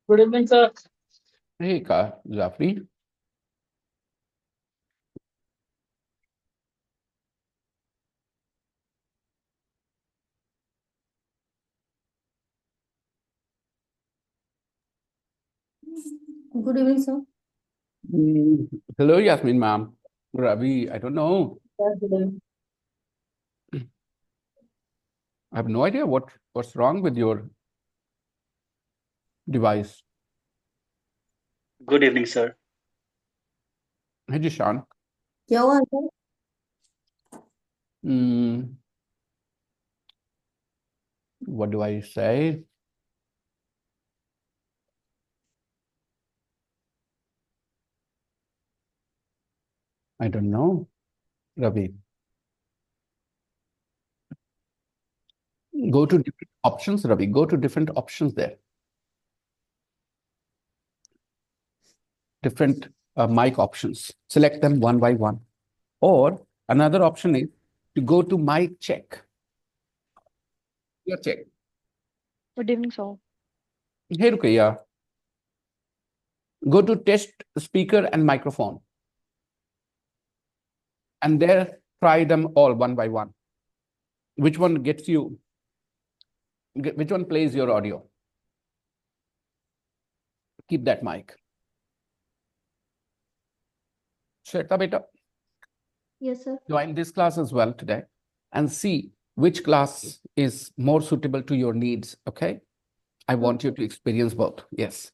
Good evening, sir. Hey, Zafri. Good evening, sir. Mm, Hello, Yasmin, ma'am. Ravi, I don't know. Yes, good evening. I have no idea what's wrong with your device. Good evening, sir. Hey, Jishan. क्या हुआ sir? Mm, what do I say? I don't know, Ravi. Go to different options, Ravi. Go to different options there. Different mic options. Select them one by one. Or another option is to go to mic check. Your check. Good evening, sir. Hey, Rukaiya. Go to test speaker and microphone. And there try them all one by one. Which one gets you, which one plays your audio? Keep that mic. Shweta beta, Yes, sir. join this class as well today and see which class is more suitable to your needs, okay? I want you to experience both, yes.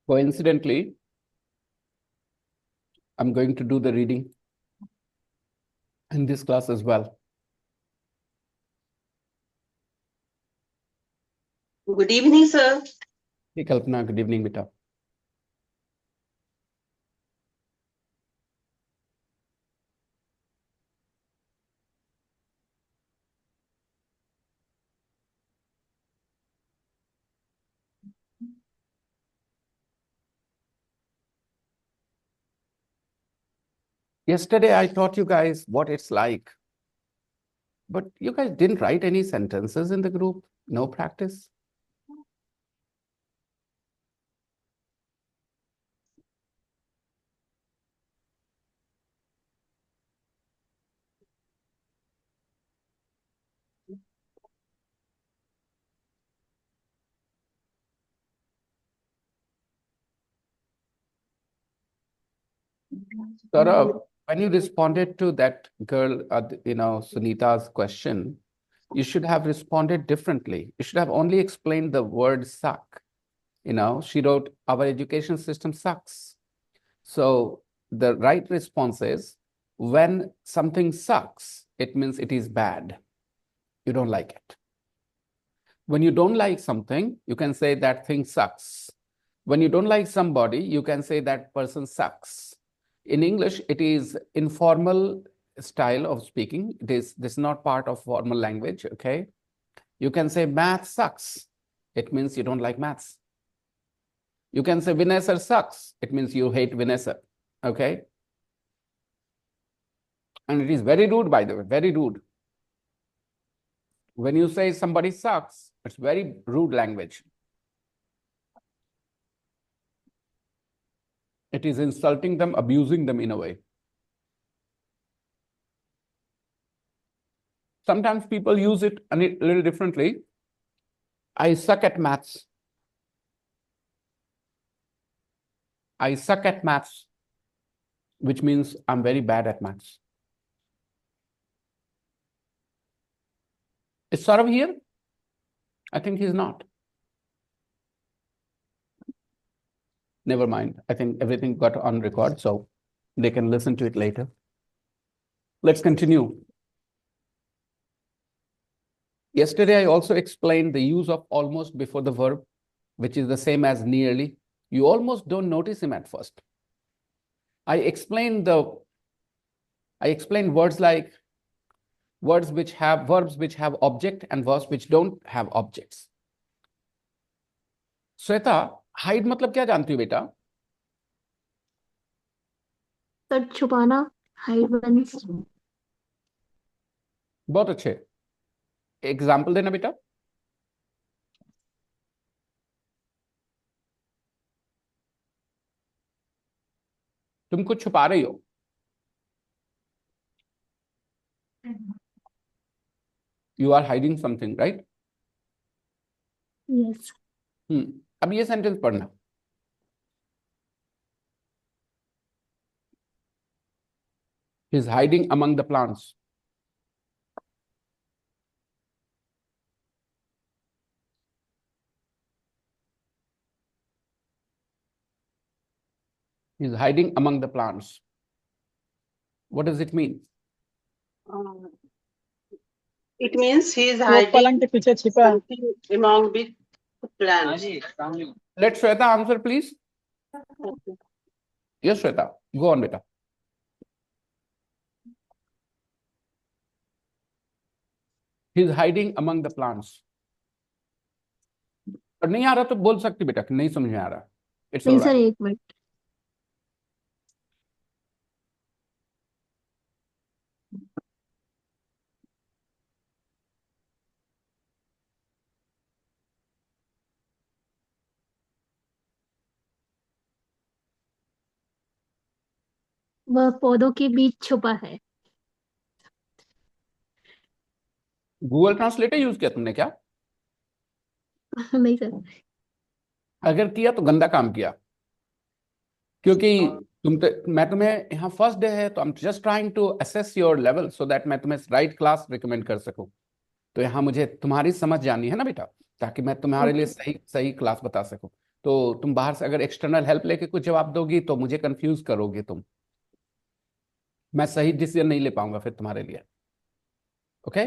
Coincidentally, I'm going to do the reading in this class as well. Good evening, sir. Hey, Kalpana, good evening, beta. Yesterday, I taught you guys what it's like, but you guys didn't write any sentences in the group, no practice. Saurabh, when you responded to that girl, Sunita's question, you should have responded differently. You should have only explained the word suck. She wrote, our education system sucks. So the right response is, when something sucks, it means it is bad. You don't like it. When you don't like something, you can say that thing sucks. When you don't like somebody, you can say that person sucks. In English, it is informal style of speaking. This is not part of formal language, okay? You can say math sucks. It means you don't like maths. You can say Vinay sir sucks. It means you hate Vinay sir, okay? And it is very rude, by the way, very rude. When you say somebody sucks, it's very rude language. It is insulting them, abusing them in a way. Sometimes people use it a little differently. I suck at maths. I suck at maths, which means I'm very bad at maths. Is Saurav here? I think he's not. Never mind. I think everything got on record, so they can listen to it later. Let's continue. Yesterday, I also explained the use of almost before the verb, which is the same as nearly. You almost don't notice him at first. I explained words like, Words which have verbs which have object and verbs which don't have objects. Shweta, hide मतलब क्या जानती हो बेटा? Sir छुपाना, hide means बहुत अच्छे. Example देना बेटा. तुम कुछ छुपा रही हो. You are hiding something, right? Yes अब ये सेंटेंस पढ़ना. He is hiding among the plants. He is hiding among the plants. What does it mean? It means he is वो hiding पलंग के पीछे छिपा है। something among the plants. Let Shweta answer, please. Okay. Yes, Shweta. Go on, beta. He is hiding among the plants. और नहीं आ रहा तो बोल सकती बेटा कि नहीं समझ में आ रहा. It's नहीं all सर right. एक मिनट वह पौधों के बीच छुपा है गूगल ट्रांसलेटर यूज किया तुमने क्या? नहीं सर अगर किया तो गंदा काम किया. क्योंकि मैं तुम्हें यहाँ फर्स्ट डे है तो I am just trying to assess your level so that मैं तुम्हें राइट क्लास रिकमेंड कर सकूं. तो यहाँ मुझे तुम्हारी समझ जानी है ना बेटा, ताकि मैं तुम्हारे लिए सही सही क्लास बता सकूं. तो तुम बाहर से अगर एक्सटर्नल हेल्प लेके कुछ जवाब दोगी तो मुझे कंफ्यूज करोगे तुम. मैं सही डिसीजन नहीं ले पाऊंगा फिर तुम्हारे लिए. Okay?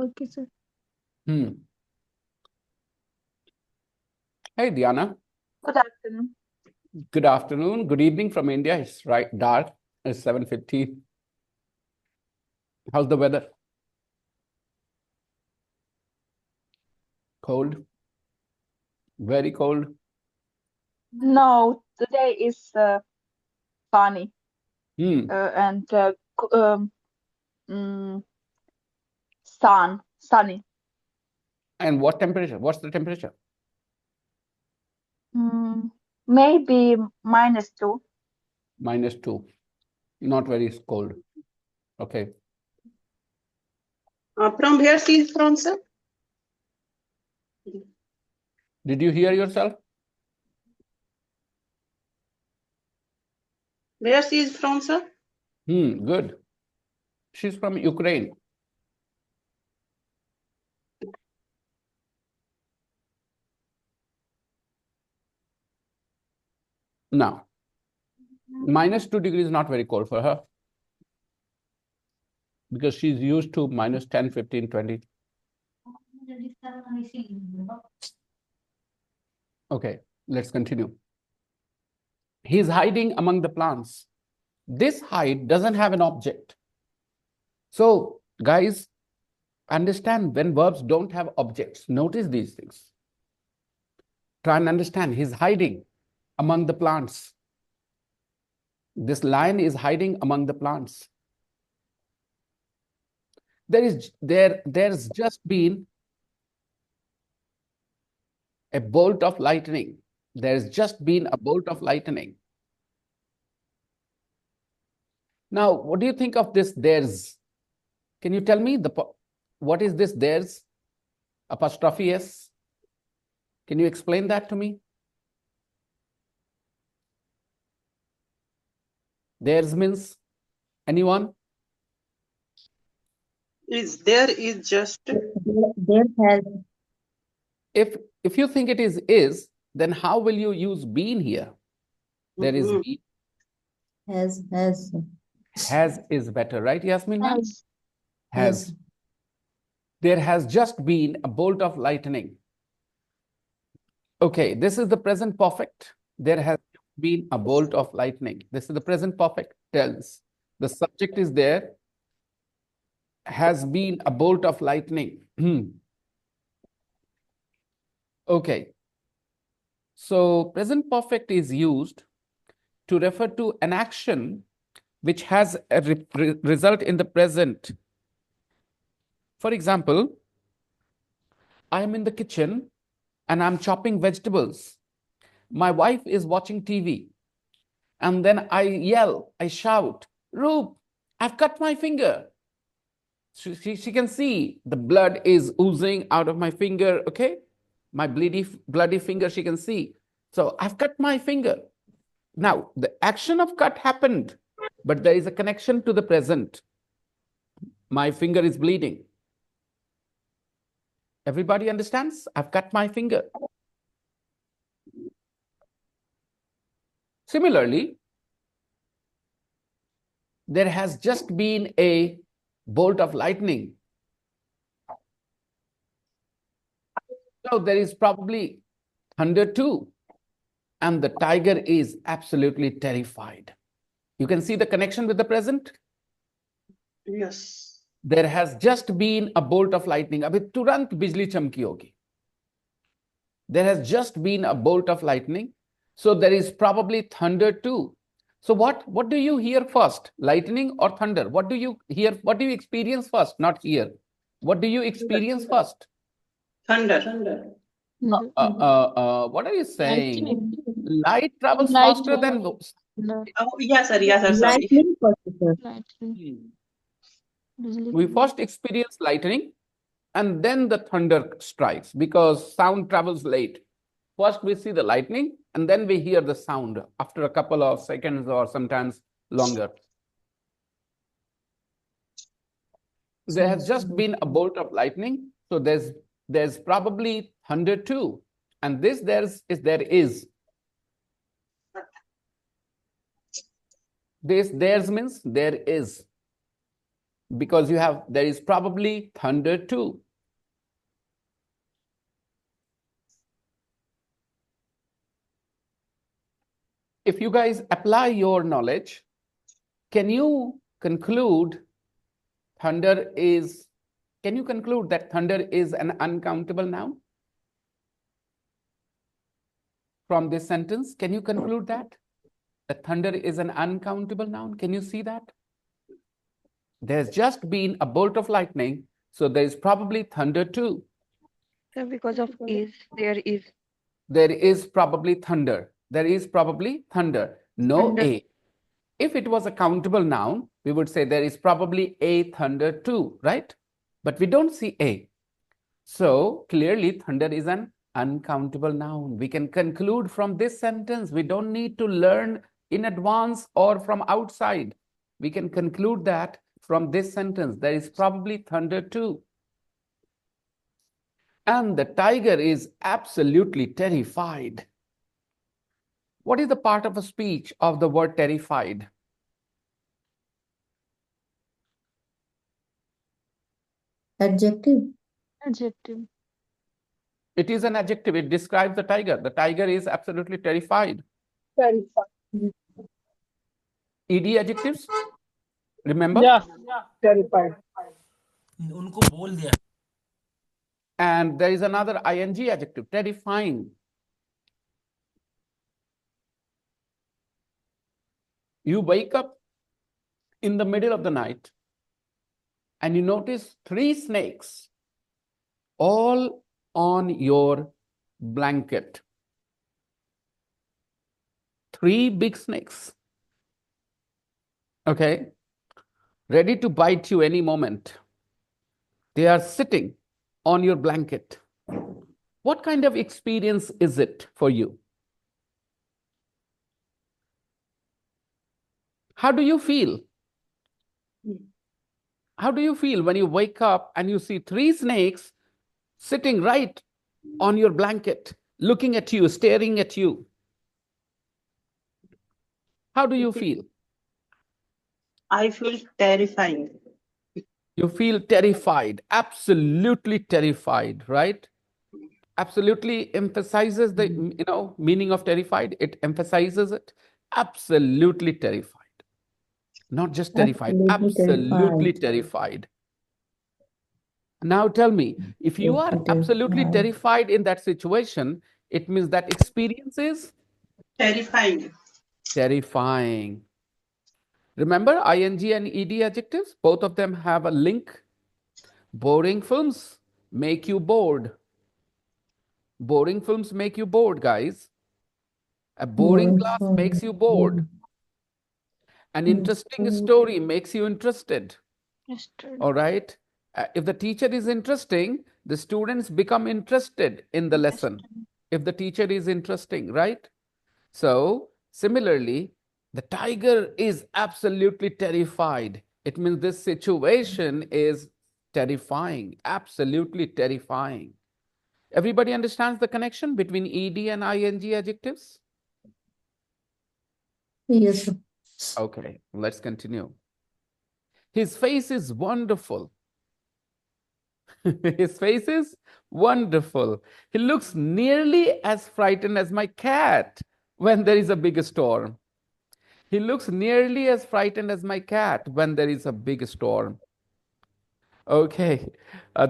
Okay sir hmm. Hey Diana, Good afternoon. good afternoon, good evening from India. It's right dark. It's 7:15. How's the weather? Cold? Very cold? No, today is sunny Hmm. and mm, sunny. And what temperature? What's the temperature? Maybe -2. -2. Not very cold. Okay. From where she is from, sir? Did you hear yourself? Where she is from, sir? Good. She's from Ukraine. Now, -2 degrees is not very cold for her because she's used to -10, 15, 20. Okay, let's continue. He's hiding among the plants. This hide doesn't have an object. So, guys, understand when verbs don't have objects. Notice these things. Try and understand. He's hiding among the plants. This lion is hiding among the plants. There's just been a bolt of lightning. There's just been a bolt of lightning. Now, what do you think of this there's? Can you tell me what is this there's? Apostrophe S. Can you explain that to me? There's means anyone? There is just there has If you think it is, then how will you use been here? There is been. Has is better, right, Yasmin ma'am? Has. There has just been a bolt of lightning. Okay, this is the present perfect. There has been a bolt of lightning. This is the present perfect tense. The subject is there. has been a bolt of lightning. Okay. So present perfect is used to refer to an action which has a result in the present. For example, I'm in the kitchen and I'm chopping vegetables. My wife is watching TV. And then I yell, I shout, Roop, I've cut my finger. She can see the blood is oozing out of my finger, okay? My bloody finger, she can see. So I've cut my finger. Now, the action of cut happened, but there is a connection to the present. My finger is bleeding. Everybody understands? I've cut my finger. Similarly, there has just been a bolt of lightning. So there is probably thunder too. And the tiger is absolutely terrified. You can see the connection with the present? Yes. There has just been a bolt of lightning. Abhi turant bijli chamki hogi. There has just been a bolt of lightning. So there is probably thunder too. So what do you hear first? Lightning or thunder? What do you hear? What do you experience first? Not hear. What do you experience first? Thunder. What are you saying? Lightning. Light travels Light faster than No. Oh, yes, sir. Yes, sir. Sorry. Lightning first, sir. Lightning. We first experience lightning and then the thunder strikes because sound travels late. First we see the lightning and then we hear the sound after a couple of seconds or sometimes longer. There has just been a bolt of lightning, so there's probably thunder too. And this there is. This theirs means there is. Because there is probably thunder too. If you guys apply your knowledge, can you conclude that thunder is an uncountable noun? From this sentence, can you conclude that thunder is an uncountable noun? Can you see that? There's just been a bolt of lightning, so there is probably thunder too. Sir, because of is, there is. There is probably thunder. There is probably thunder. No Thunder. A. If it was a countable noun, we would say there is probably a thunder too, right? But we don't see A. So clearly thunder is an uncountable noun. We can conclude from this sentence. We don't need to learn in advance or from outside. We can conclude that from this sentence, there is probably thunder too. And the tiger is absolutely terrified. What is the part of a speech of the word terrified? Adjective. Adjective. It is an adjective. It describes the tiger. The tiger is absolutely terrified. Terrified. ED adjectives? Remember? Yeah. Terrified. उनको बोल दिया And there is another ing adjective, terrifying. You wake up in the middle of the night and you notice 3 snakes all on your blanket. 3 big snakes. Okay, ready to bite you any moment. They are sitting on your blanket. What kind of experience is it for you? How do you feel? How do you feel when you wake up and you see 3 snakes sitting right on your blanket, looking at you, staring at you? How do you feel? I feel terrifying. You feel terrified, absolutely terrified, right? Absolutely emphasizes the meaning of terrified. It emphasizes it. Absolutely terrified. Not just terrified, Absolutely absolutely terrified. Now tell me, if you are Terrified. absolutely terrified in that situation, it means that experience is Terrifying. terrifying. Remember ing and ed adjectives? Both of them have a link. Boring films make you bored. Boring films make you bored, guys. A boring class makes you bored. An interesting story makes you interested. Understood. All right. If the teacher is interesting, the students become interested in the lesson. If the teacher is interesting, right? So, similarly, the tiger is absolutely terrified. It means this situation is terrifying, absolutely terrifying. Everybody understands the connection between ed and ing adjectives? Yes, sir. Okay, let's continue. His face is wonderful. His face is wonderful. He looks nearly as frightened as my cat when there is a big storm. He looks nearly as frightened as my cat when there is a big storm. Okay,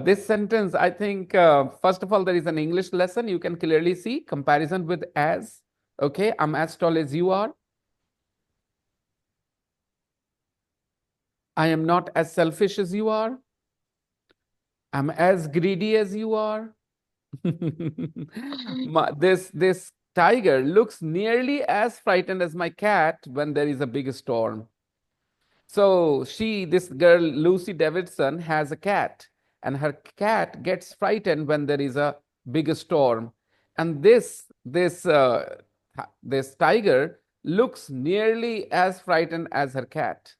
this sentence, I think, first of all, there is an English lesson. You can clearly see comparison with as. Okay, I'm as tall as you are. I am not as selfish as you are. I'm as greedy as you are. This tiger looks nearly as frightened as my cat when there is a big storm. So this girl, Lucy Davidson, has a cat, and her cat gets frightened when there is a big storm. And this tiger looks nearly as frightened as her cat.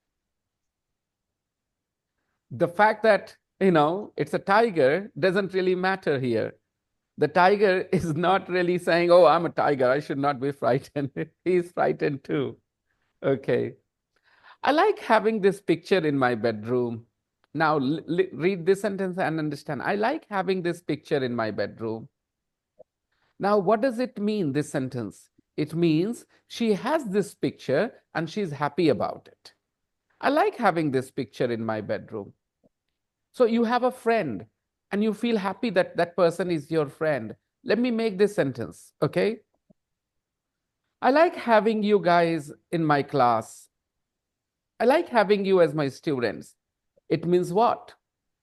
The fact that, it's a tiger doesn't really matter here. The tiger is not really saying, oh, I'm a tiger, I should not be frightened. He's frightened too. Okay. I like having this picture in my bedroom. Now, read this sentence and understand. I like having this picture in my bedroom. Now, what does it mean, this sentence? It means she has this picture and she's happy about it. I like having this picture in my bedroom. So you have a friend and you feel happy that that person is your friend. Let me make this sentence, okay? I like having you guys in my class. I like having you as my students. It means what?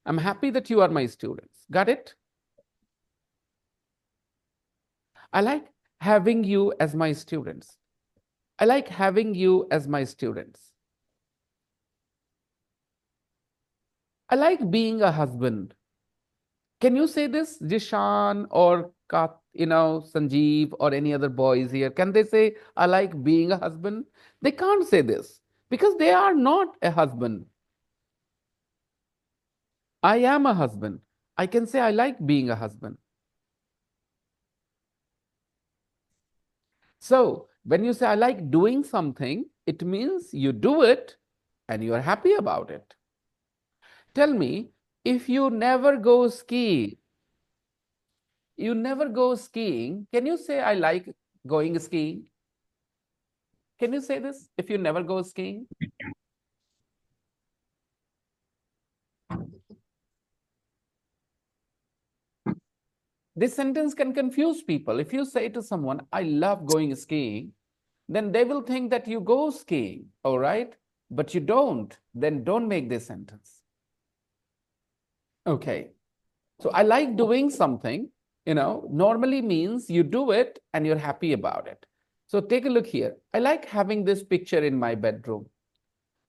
I'm happy that you are my students. Got it? I like having you as my students. I like having you as my students. I like being a husband. Can you say this, Jishan or Sanjeev or any other boys here? Can they say, I like being a husband? They can't say this because they are not a husband. I am a husband. I can say I like being a husband. So when you say I like doing something, it means you do it and you are happy about it. Tell me, if you never go skiing, can you say I like going skiing? Can you say this if you never go skiing? This sentence can confuse people. If you say to someone, I love going skiing, then they will think that you go skiing, all right? But you don't, then don't make this sentence. Okay. So I like doing something, normally means you do it and you're happy about it. So take a look here. I like having this picture in my bedroom.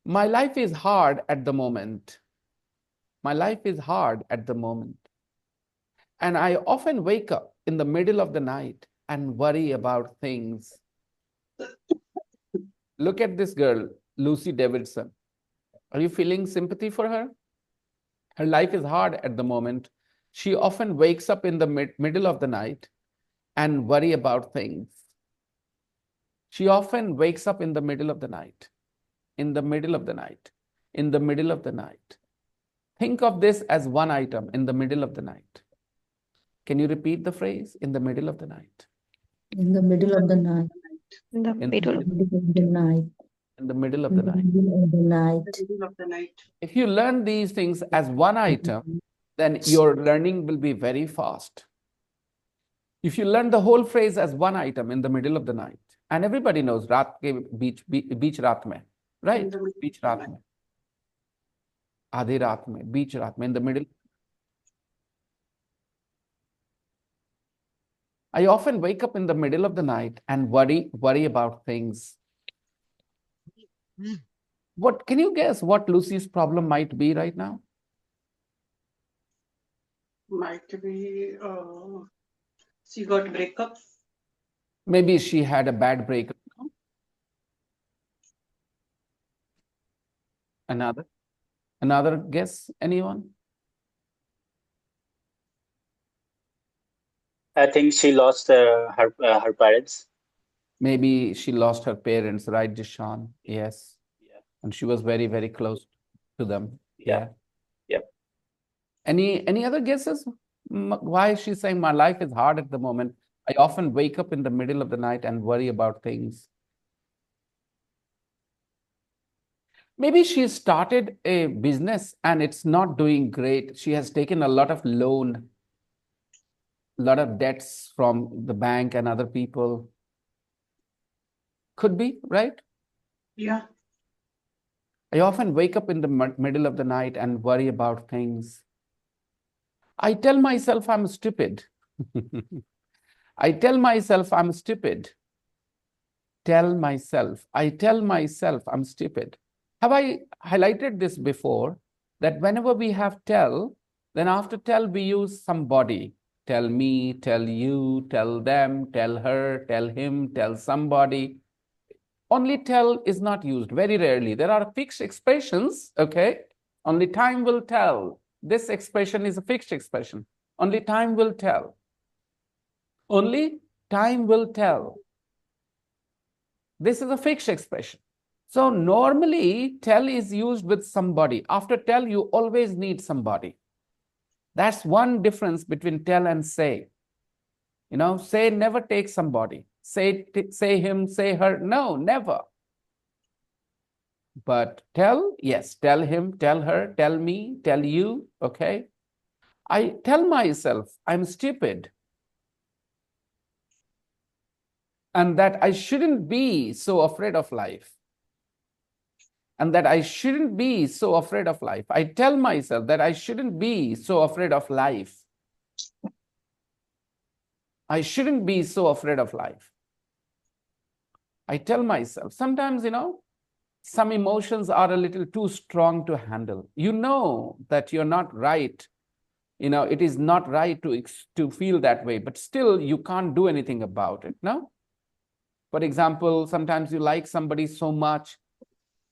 My life is hard at the moment. My life is hard at the moment. And I often wake up in the middle of the night and worry about things. Look at this girl, Lucy Davidson. Are you feeling sympathy for her? Her life is hard at the moment. She often wakes up in the middle of the night and worry about things. She often wakes up in the middle of the night, in the middle of the night, in the middle of the night. Think of this as one item, in the middle of the night. Can you repeat the phrase, in the middle of the night? In the middle of the night. In the middle. Middle of the night. In the middle of In the the night. middle of the night. The middle of the night. If you learn these things as one item, then your learning will be very fast. If you learn the whole phrase as one item in the middle of the night, and everybody knows रात के बीच रात में, right? बीच रात में, आधी रात में, बीच रात में, in the middle. I often wake up in the middle of the night and worry about things. What can you guess what Lucy's problem might be right now? Might be she got breakup. Maybe she had a bad breakup. Another guess? Anyone? I think she lost her parents. Maybe she lost her parents, right, Jishan? Yes. Yeah. And she was very, very close to them. Yeah. Yeah. Any other guesses? Why she's saying my life is hard at the moment? I often wake up in the middle of the night and worry about things. Maybe she started a business and it's not doing great. She has taken a lot of loan, a lot of debts from the bank and other people. Could be, right? Yeah. I often wake up in the middle of the night and worry about things. I tell myself I'm stupid. I tell myself I'm stupid. I tell myself I'm stupid. Have I highlighted this before? That whenever we have tell, then after tell we use somebody. Tell me, tell you, tell them, tell her, tell him, tell somebody. Only tell is not used, very rarely. There are fixed expressions, okay? Only time will tell. This expression is a fixed expression. Only time will tell. Only time will tell. This is a fixed expression. So normally tell is used with somebody. After tell, you always need somebody. That's one difference between tell and say. You know, say never takes somebody. Say him, say her. No, never. But tell, yes, tell him, tell her, tell me, tell you, okay? I tell myself I'm stupid and that I shouldn't be so afraid of life. And that I shouldn't be so afraid of life. I tell myself that I shouldn't be so afraid of life. I shouldn't be so afraid of life. I tell myself, sometimes, you know, some emotions are a little too strong to handle. You know that you're not right. You know, it is not right to feel that way, but still you can't do anything about it, no? For example, sometimes you like somebody so much,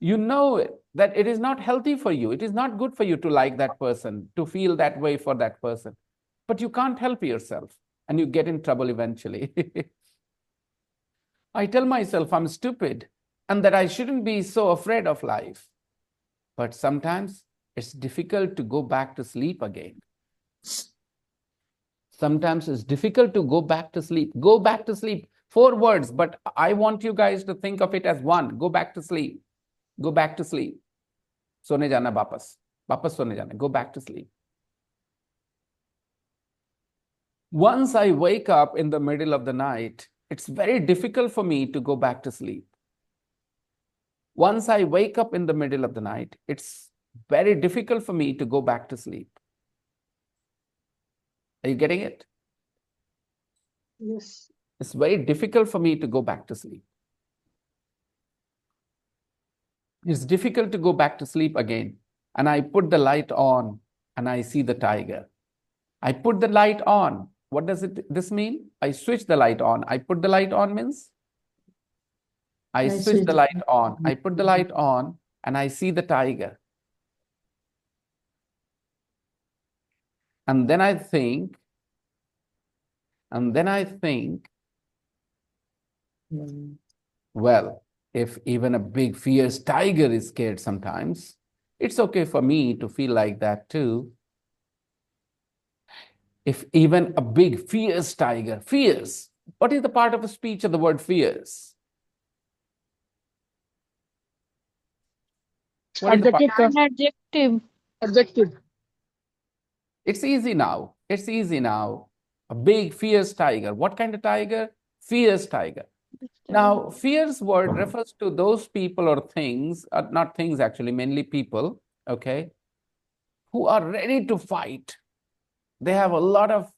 you know that it is not healthy for you. It is not good for you to like that person, to feel that way for that person. But you can't help yourself and you get in trouble eventually. I tell myself I'm stupid and that I shouldn't be so afraid of life. But sometimes it's difficult to go back to sleep again. Sometimes it's difficult to go back to sleep. Go back to sleep. 4 words, but I want you guys to think of it as one. Go back to sleep. Go back to sleep. सोने जाना वापस सोने जाना. Go back to sleep. Once I wake up in the middle of the night, it's very difficult for me to go back to sleep. Once I wake up in the middle of the night, it's very difficult for me to go back to sleep. Are you getting it? Yes. It's very difficult for me to go back to sleep. It's difficult to go back to sleep again. And I put the light on and I see the tiger. I put the light on. What does this mean? I switch the light on. I put the light on means? I switch the light on. I put the light on and I see the tiger. And then I think, well, if even a big fierce tiger is scared sometimes, it's okay for me to feel like that too. If even a big fierce tiger, fierce, what is the part of a speech of the word fierce? What is the part? Adjective. Adjective. It's easy now. It's easy now. A big, fierce tiger. What kind of tiger? Fierce tiger. Now, fierce word refers to those people or things, not things actually, mainly people, okay, who are ready to fight. They have a lot of,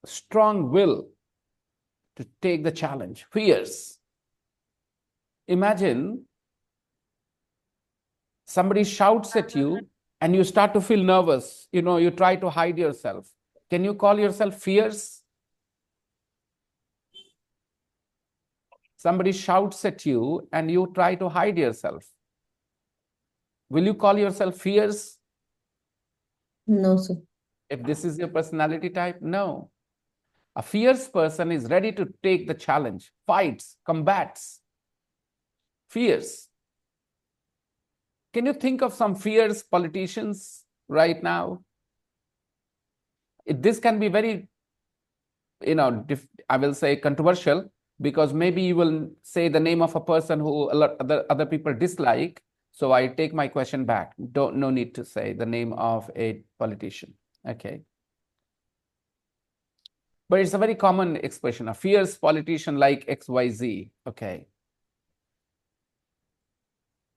strong will to take the challenge. Fierce. Imagine somebody shouts at you and you start to feel nervous. You try to hide yourself. Can you call yourself fierce? Somebody shouts at you and you try to hide yourself. Will you call yourself fierce? No, sir. If this is your personality type, no. A fierce person is ready to take the challenge, fights, combats. Fierce. Can you think of some fierce politicians right now? This can be very, I will say controversial, because maybe you will say the name of a person who a lot other people dislike. So I take my question back. No need to say the name of a politician. Okay. But it's a very common expression, a fierce politician like XYZ. Okay.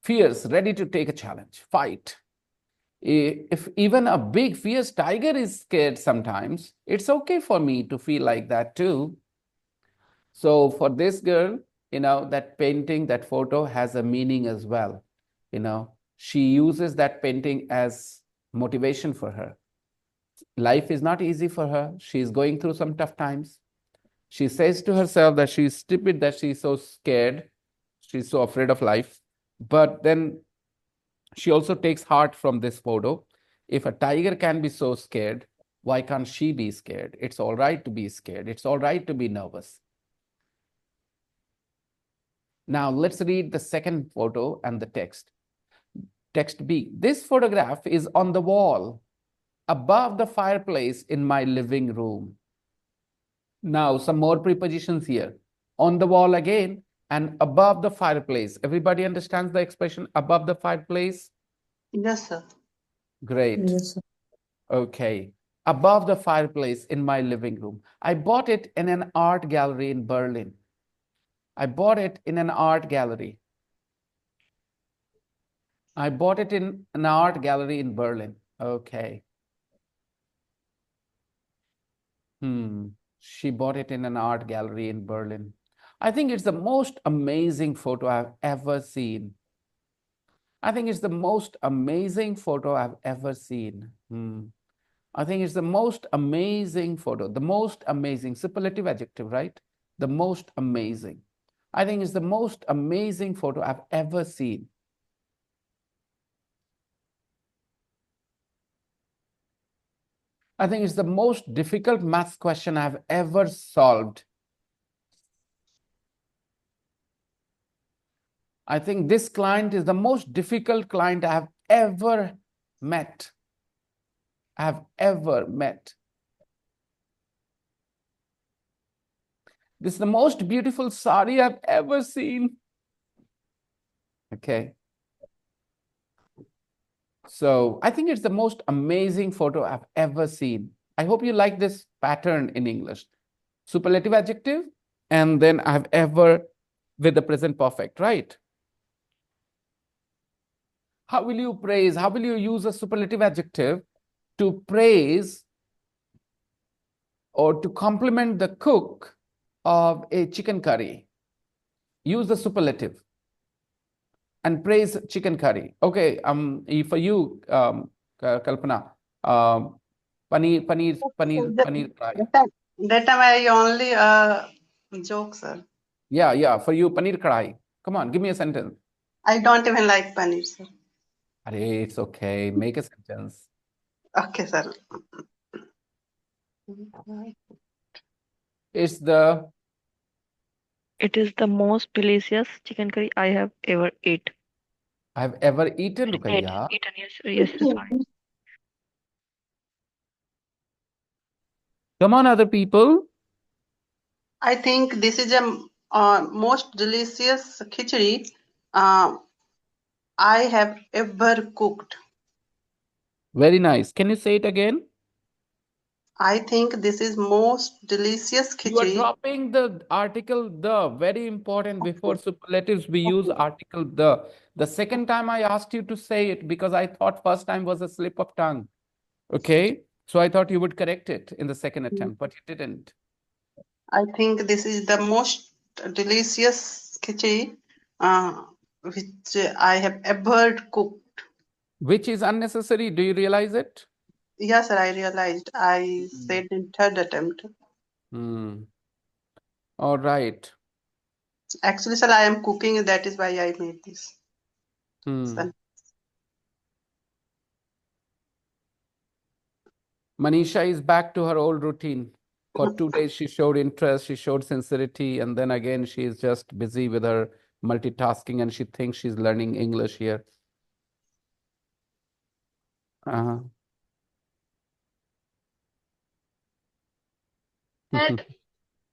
Fierce, ready to take a challenge, fight. If even a big fierce tiger is scared sometimes, it's okay for me to feel like that too. So for this girl, that painting, that photo has a meaning as well. She uses that painting as motivation for her. Life is not easy for her. She's going through some tough times. She says to herself that she's stupid, that she's so scared. She's so afraid of life. But then she also takes heart from this photo. If a tiger can be so scared, why can't she be scared? It's all right to be scared. It's all right to be nervous. Now let's read the second photo and the text. Text B. This photograph is on the wall above the fireplace in my living room. Now some more prepositions here. On the wall again and above the fireplace. Everybody understands the expression above the fireplace? Yes, sir. Great. Yes, sir. Okay. Above the fireplace in my living room. I bought it in an art gallery in Berlin. I bought it in an art gallery. I bought it in an art gallery in Berlin. Okay. She bought it in an art gallery in Berlin. I think it's the most amazing photo I've ever seen. I think it's the most amazing photo I've ever seen. I think it's the most amazing photo, the most amazing, superlative adjective, right? The most amazing. I think it's the most amazing photo I've ever seen. I think it's the most difficult math question I've ever solved. I think this client is the most difficult client I have ever met. This is the most beautiful sari I've ever seen. Okay. So I think it's the most amazing photo I've ever seen. I hope you like this pattern in English. Superlative adjective, and then I've ever with the present perfect, right? How will you praise? How will you use a superlative adjective to praise or to compliment the cook of a chicken curry? Use the superlative and praise chicken curry. Okay, for you, Kalpana, paneer fry. That time I only joke, sir. Yeah, for you, paneer kadai. Come on, give me a sentence. I don't even like paneer, sir. Arey, it's okay. Make a sentence. Okay, sir. It is the most delicious chicken curry I have ever ate. I've ever eaten, Rukaiya. Eaten, yes, sorry. Come on, other people. I think this is a most delicious khichdi I have ever cooked. Very nice. Can you say it again? I think this is most delicious You are khichdi. dropping the article the, very important. Before superlatives, we use Okay. article the. The second time I asked you to say it because I thought first time was a slip of tongue. Okay. So I thought you would correct it in the second attempt, but you didn't. I think this is the most delicious khichdi which I have ever cooked. Which is unnecessary. Do you realize it? Yes, sir, I realized. I Hmm. said in third attempt. All right. Actually, sir, I am cooking. That is why I made this. Sir. Manisha is back to her old routine. For 2 days, she showed interest, she showed sincerity, and then again, she is just busy with her multitasking and she thinks she's learning English here. Uh-huh.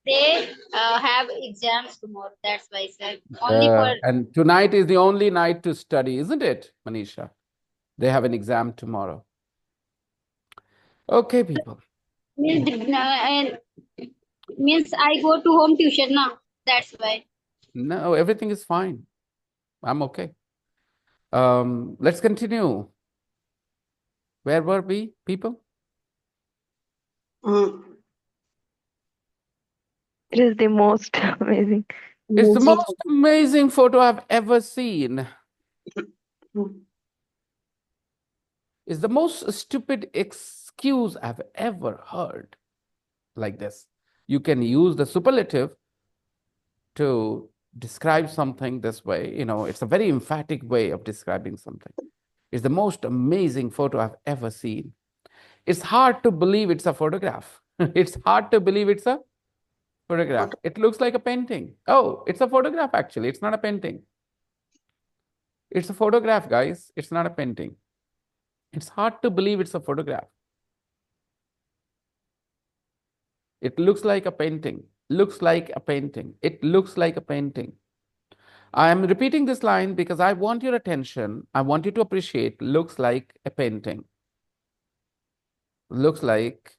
They have exams tomorrow. That's why, sir. Only for And tonight is the only night to study, isn't it, Manisha? They have an exam tomorrow. Okay, people. and means I go to home tuition now. That's why. No, everything is fine. I'm okay. Let's continue. Where were we, people? It is the most amazing. It's the most amazing photo I've ever seen. It's the most stupid excuse I've ever heard. Like this. You can use the superlative to describe something this way. You know, it's a very emphatic way of describing something. It's the most amazing photo I've ever seen. It's hard to believe it's a photograph. It's hard to believe it's a photograph. It looks like a painting. Oh, it's a photograph actually. It's not a painting. It's a photograph, guys. It's not a painting. It's hard to believe it's a photograph. It looks like a painting. Looks like a painting. It looks like a painting. I am repeating this line because I want your attention. I want you to appreciate looks like a painting. Looks like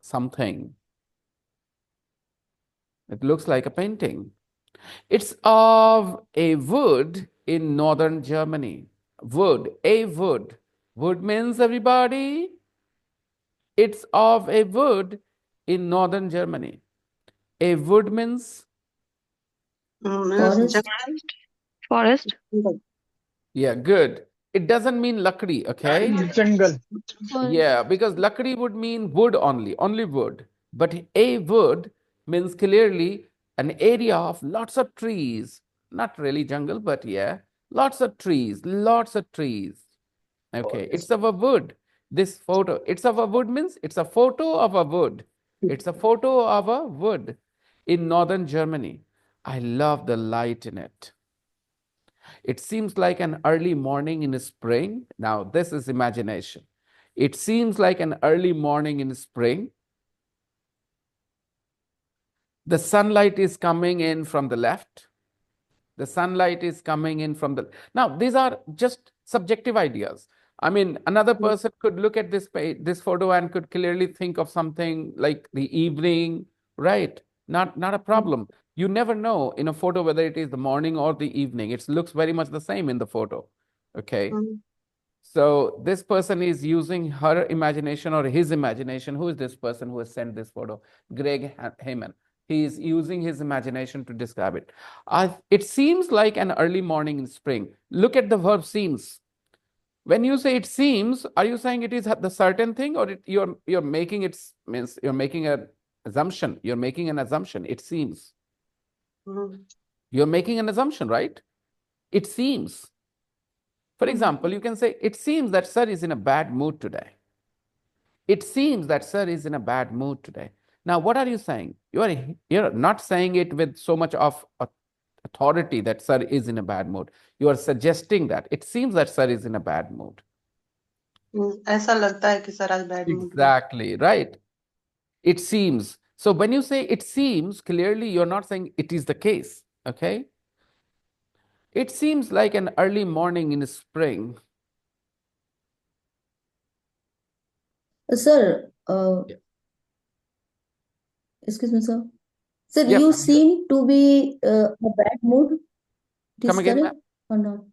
something. It looks like a painting. It's of a wood in northern Germany. Wood, a wood. Wood means everybody. It's of a wood in northern Germany. A wood means Forest. Forest. yeah, good. It doesn't mean lakdi, okay? Jungle. Yeah, because lakdi would mean wood only wood. But a wood means clearly an area of lots of trees. Not really jungle, but yeah, lots of trees, lots of trees. Okay, it's of a wood. This photo, it's of a wood means it's a photo of a wood. It's a photo of a wood in northern Germany. I love the light in it. It seems like an early morning in spring. Now, this is imagination. It seems like an early morning in spring. The sunlight is coming in from the left. The sunlight is coming in from the. Now, these are just subjective ideas. I mean, another person could look at this photo and could clearly think of something like the evening, right? Not a problem. You never know in a photo whether it is the morning or the evening. It looks very much the same in the photo. Okay. So this person is using her imagination or his imagination. Who is this person who has sent this photo? Greg Heyman. He is using his imagination to describe it. It seems like an early morning in spring. Look at the verb seems. When you say it seems, are you saying it is the certain thing, or you're making it means you're making an assumption? You're making an assumption. It seems. You're making an assumption, right? It seems. For example, you can say, it seems that sir is in a bad mood today. It seems that sir is in a bad mood today. Now, what are you saying? You're not saying it with so much of authority that sir is in a bad mood. You are suggesting that it seems that sir is in a bad mood. ऐसा लगता है कि sir आज bad mood में. Exactly, right. It seems. So when you say it seems, clearly you're not saying it is the case, okay? It seems like an early morning in spring. Sir, Yeah. excuse me, sir. Sir, Yes, you I'm here. seem to be a bad mood. It Come is again, correct ma'am. or not?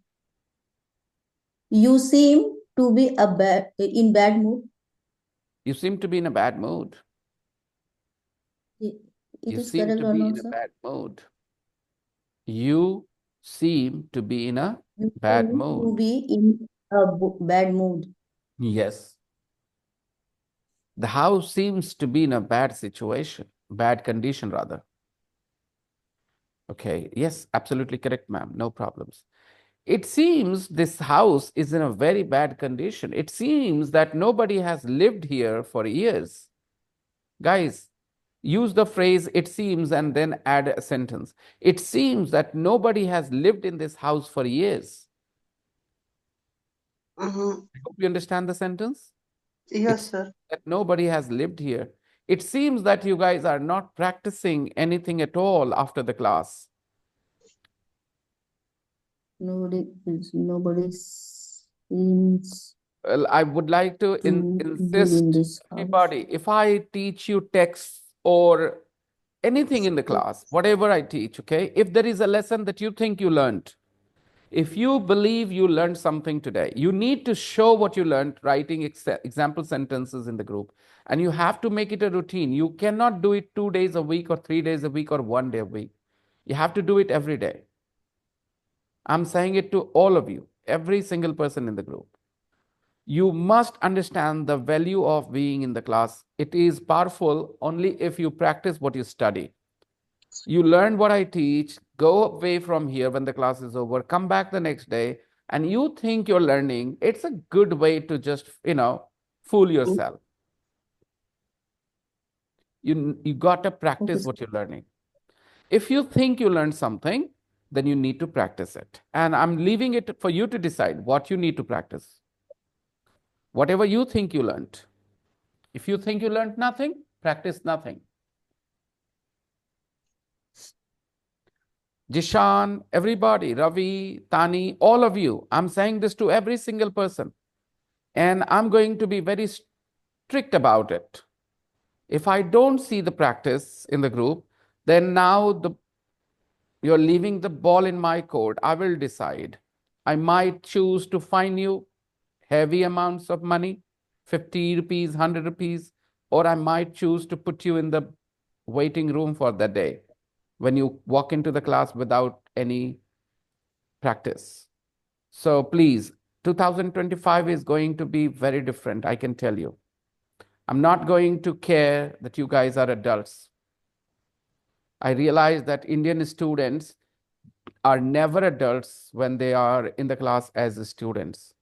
You seem to be in bad mood. You seem to be in a bad mood. It You is seem correct to or be not, in a sir? bad mood. You seem to be in a You bad seem to mood. be in a bad mood. Yes. The house seems to be in a bad situation, bad condition rather. Okay. Yes, absolutely correct, ma'am. No problems. It seems this house is in a very bad condition. It seems that nobody has lived here for years. Guys, use the phrase it seems and then add a sentence. It seems that nobody has lived in this house for years. Mhm. I hope you understand the sentence. Yes, It's sir. that nobody has lived here. It seems that you guys are not practicing anything at all after the class. Nobody seems Well, I would like to to be in insist, this house. everybody, if I teach you texts or anything in the class, whatever I teach, okay, if there is a lesson that you think you learned, if you believe you learned something today, you need to show what you learned, writing example sentences in the group. And you have to make it a routine. You cannot do it 2 days a week or 3 days a week or 1 day a week. You have to do it every day. I'm saying it to all of you, every single person in the group. You must understand the value of being in the class. It is powerful only if you practice what you study. You learn what I teach, go away from here when the class is over, come back the next day, and you think you're learning. It's a good way to just, fool yourself. You got to Okay, practice sir. what you're learning. If you think you learned something, then you need to practice it. And I'm leaving it for you to decide what you need to practice. Whatever you think you learned. If you think you learned nothing, practice nothing. Jishan, everybody, Ravi, Tani, all of you, I'm saying this to every single person. And I'm going to be very strict about it. If I don't see the practice in the group, then now you're leaving the ball in my court. I will decide. I might choose to fine you heavy amounts of money, 50 rupees, 100 rupees, or I might choose to put you in the waiting room for the day when you walk into the class without any practice. So please, 2025 is going to be very different, I can tell you. I'm not going to care that you guys are adults. I realize that Indian students are never adults when they are in the class as students.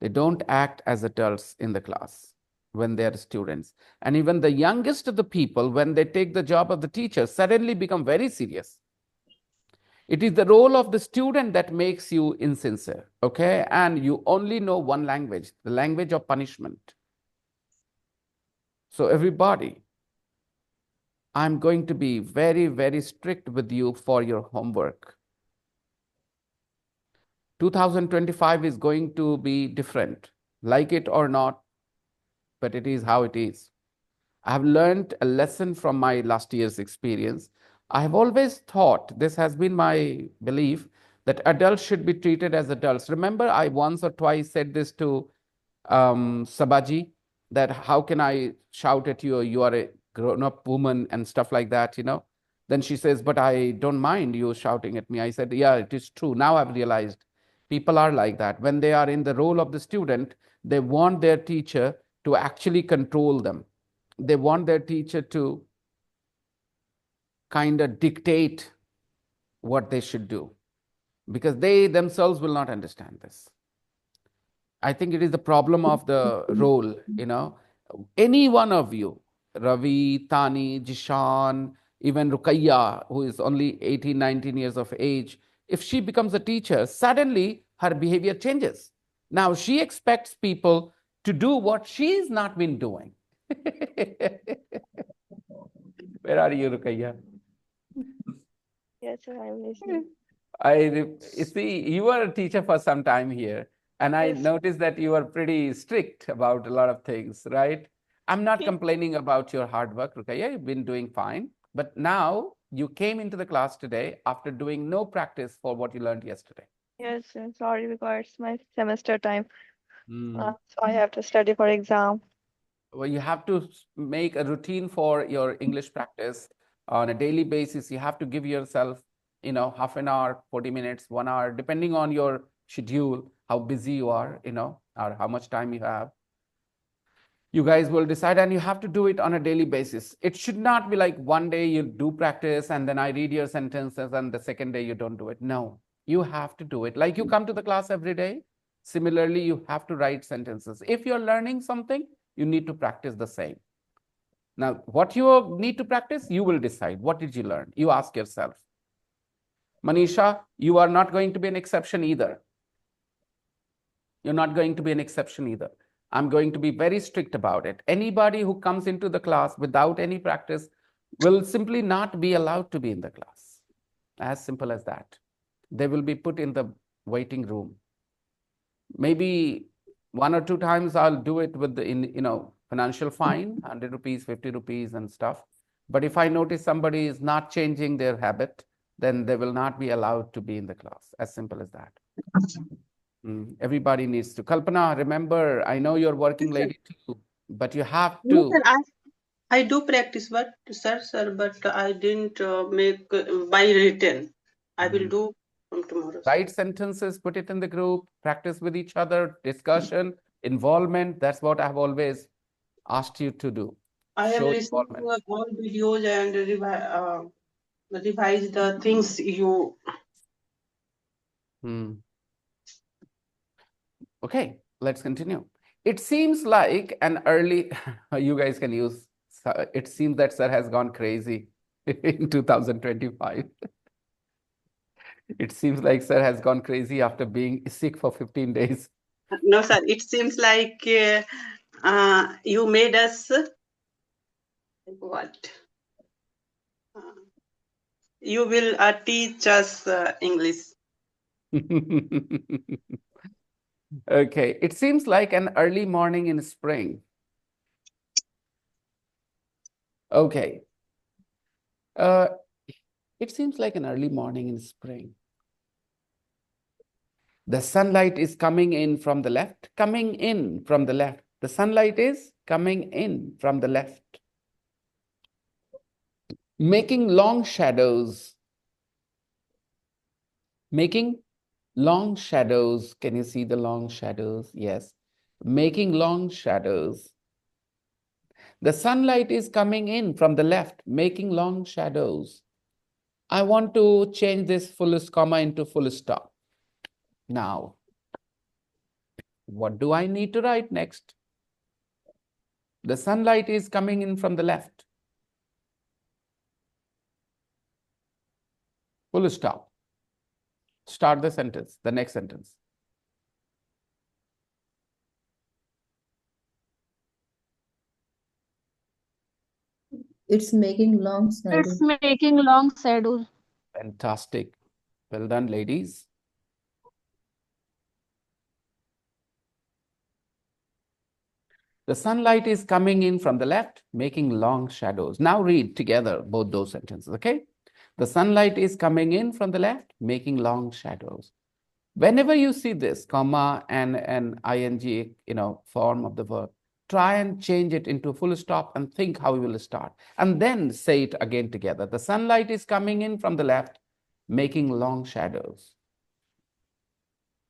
They don't act as adults in the class when they are students. And even the youngest of the people, when they take the job of the teacher, suddenly become very serious. It is the role of the student that makes you insincere, okay? And you only know one language, the language of punishment. So everybody, I'm going to be very, very strict with you for your homework. 2025 is going to be different, like it or not, but it is how it is. I have learned a lesson from my last year's experience. I have always thought, this has been my belief, that adults should be treated as adults. Remember, I once or twice said this to Sabaji, that how can I shout at you, you are a grown-up woman and stuff like that. Then she says, but I don't mind you shouting at me. I said, yeah, it is true. Now I've realized people are like that. When they are in the role of the student, they want their teacher to actually control them. They want their teacher to kind of dictate what they should do because they themselves will not understand this. I think it is the problem of the role. Any one of you, Ravi, Tani, Jishan, even Rukaiya, who is only 18, 19 years of age, if she becomes a teacher, suddenly her behavior changes. Now she expects people to do what she's not been doing. Where are you, Rukaiya? Yes, sir, I'm listening. You see, you were a teacher for some time here. And I Yes. noticed that you are pretty strict about a lot of things, right? I'm not complaining about your hard work, Rukaya. You've been doing fine. But now you came into the class today after doing no practice for what you learned yesterday. Yes, sorry, because it's my semester time. Mm. So I have to study for exam. Well, you have to make a routine for your English practice on a daily basis. You have to give yourself, half an hour, 40 minutes, 1 hour, depending on your schedule, how busy you are, or how much time you have. You guys will decide, and you have to do it on a daily basis. It should not be like one day you do practice and then I read your sentences and the second day you don't do it. No, you have to do it. Like you come to the class every day. Similarly, you have to write sentences. If you're learning something, you need to practice the same. Now, what you need to practice, you will decide. What did you learn? You ask yourself. Manisha, you are not going to be an exception either. You're not going to be an exception either. I'm going to be very strict about it. Anybody who comes into the class without any practice will simply not be allowed to be in the class. As simple as that. They will be put in the waiting room. Maybe 1 or 2 times I'll do it with the financial fine, 100 rupees, 50 rupees and stuff. But if I notice somebody is not changing their habit, then they will not be allowed to be in the class. As simple as that. Everybody needs to. Kalpana, remember, I know you're working lady too, but you have No, to. sir, I do practice, but sir, but I didn't make by written. I will do from tomorrow. Sir. Write sentences, put it in the group, practice with each other, discussion, involvement. That's what I've always asked you to do. I have Show listened to involvement. all videos and revise the things you. Okay, let's continue. It seems like an early, you guys can use, it seems that sir has gone crazy in 2025. It seems like sir has gone crazy after being sick for 15 days. No, sir. It seems like you made us what? You will teach us English. Okay, it seems like an early morning in spring. Okay. It seems like an early morning in spring. The sunlight is coming in from the left, coming in from the left. The sunlight is coming in from the left, making long shadows. Making long shadows. Can you see the long shadows? Yes. Making long shadows. The sunlight is coming in from the left, making long shadows. I want to change this full comma into full stop. Now, what do I need to write next? The sunlight is coming in from the left. Full stop. Start the sentence, the next sentence. It's making long shadows. It's making long shadows. Fantastic. Well done, ladies. The sunlight is coming in from the left, making long shadows. Now read together both those sentences, okay? The sunlight is coming in from the left, making long shadows. Whenever you see this comma and an ing, form of the verb, try and change it into full stop and think how you will start. And then say it again together. The sunlight is coming in from the left, making long shadows.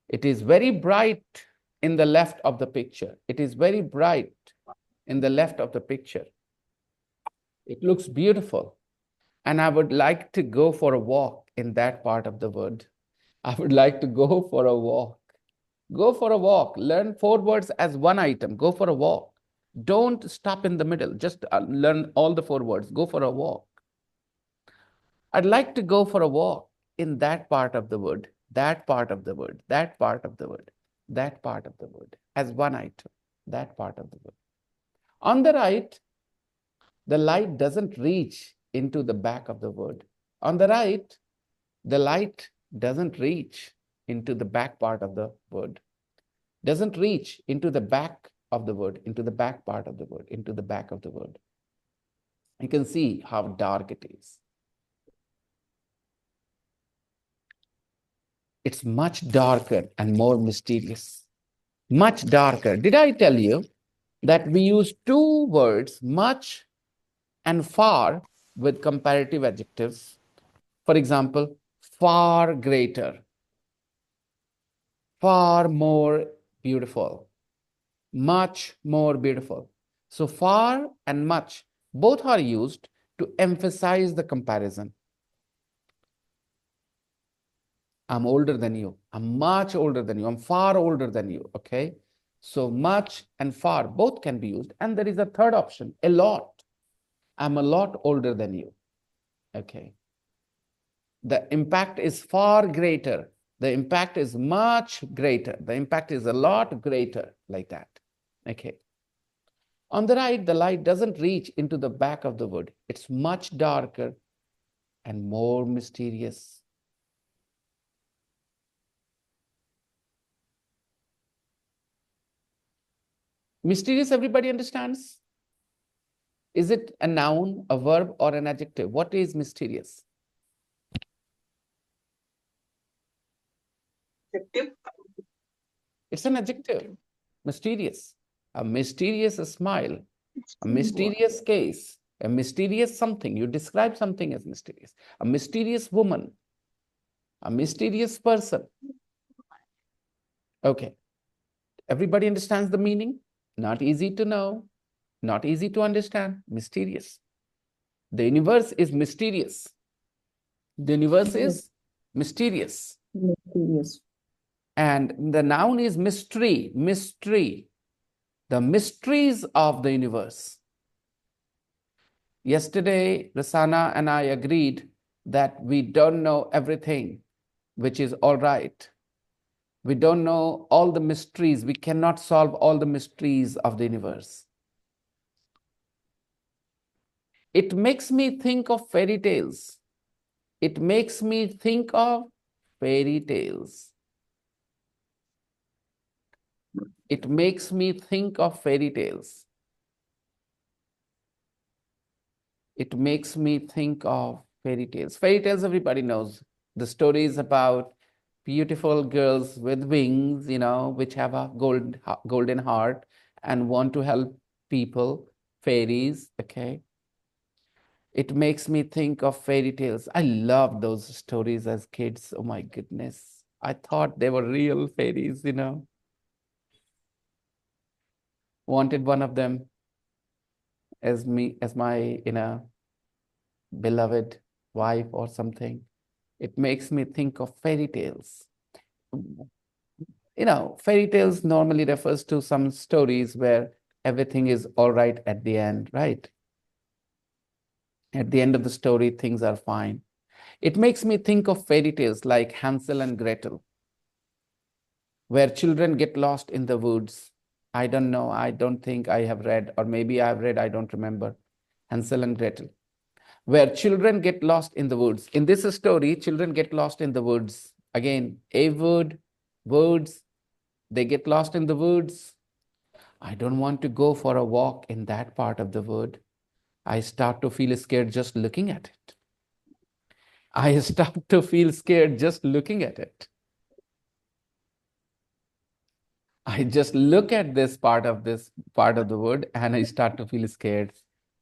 It is very bright in the left of the picture. It is very bright in the left of the picture. It looks beautiful. And I would like to go for a walk in that part of the word. I would like to go for a walk. Go for a walk. Learn 4 words as one item. Go for a walk. Don't stop in the middle. Just learn all the 4 words. Go for a walk. I'd like to go for a walk in that part of the word, that part of the word, that part of the word, that part of the word, as one item, that part of the word. On the right, the light doesn't reach into the back of the word. On the right, the light doesn't reach into the back part of the word. doesn't reach into the back of the word, into the back part of the word, into the back of the word. You can see how dark it is. It's much darker and more mysterious. Much darker. Did I tell you that we use two words, much and far, with comparative adjectives? For example, far greater, far more beautiful, much more beautiful. So far and much, both are used to emphasize the comparison. I'm older than you. I'm much older than you. I'm far older than you. Okay. So much and far, both can be used. And there is a third option, a lot. I'm a lot older than you. Okay. The impact is far greater. The impact is much greater. The impact is a lot greater, like that. Okay. On the right, the light doesn't reach into the back of the wood. It's much darker and more mysterious. Mysterious, everybody understands? Is it a noun, a verb, or an adjective? What is mysterious? Adjective. It's an adjective. Mysterious. A mysterious smile, a mysterious case, a mysterious something. You describe something as mysterious. A mysterious woman, a mysterious person. Okay. Everybody understands the meaning? Not easy to know, not easy to understand. Mysterious. The universe is mysterious. The universe is mysterious. Mysterious. And the noun is mystery, mystery. The mysteries of the universe. Yesterday, Rasana and I agreed that we don't know everything, which is all right. We don't know all the mysteries. We cannot solve all the mysteries of the universe. It makes me think of fairy tales. It makes me think of fairy tales. It makes me think of fairy tales. It makes me think of fairy tales. Fairy tales, everybody knows. The stories about beautiful girls with wings, which have a golden heart and want to help people, fairies, okay? It makes me think of fairy tales. I loved those stories as kids. Oh my goodness. I thought they were real fairies, Wanted one of them as my, beloved wife or something. It makes me think of fairy tales. Fairy tales normally refers to some stories where everything is all right at the end, right? At the end of the story, things are fine. It makes me think of fairy tales like Hansel and Gretel, where children get lost in the woods. I don't know. I don't think I have read, or maybe I have read, I don't remember. Hansel and Gretel, where children get lost in the woods. In this story, children get lost in the woods. Again, a wood, woods, they get lost in the woods. I don't want to go for a walk in that part of the wood. I start to feel scared just looking at it. I start to feel scared just looking at it. I just look at this part of the wood and I start to feel scared.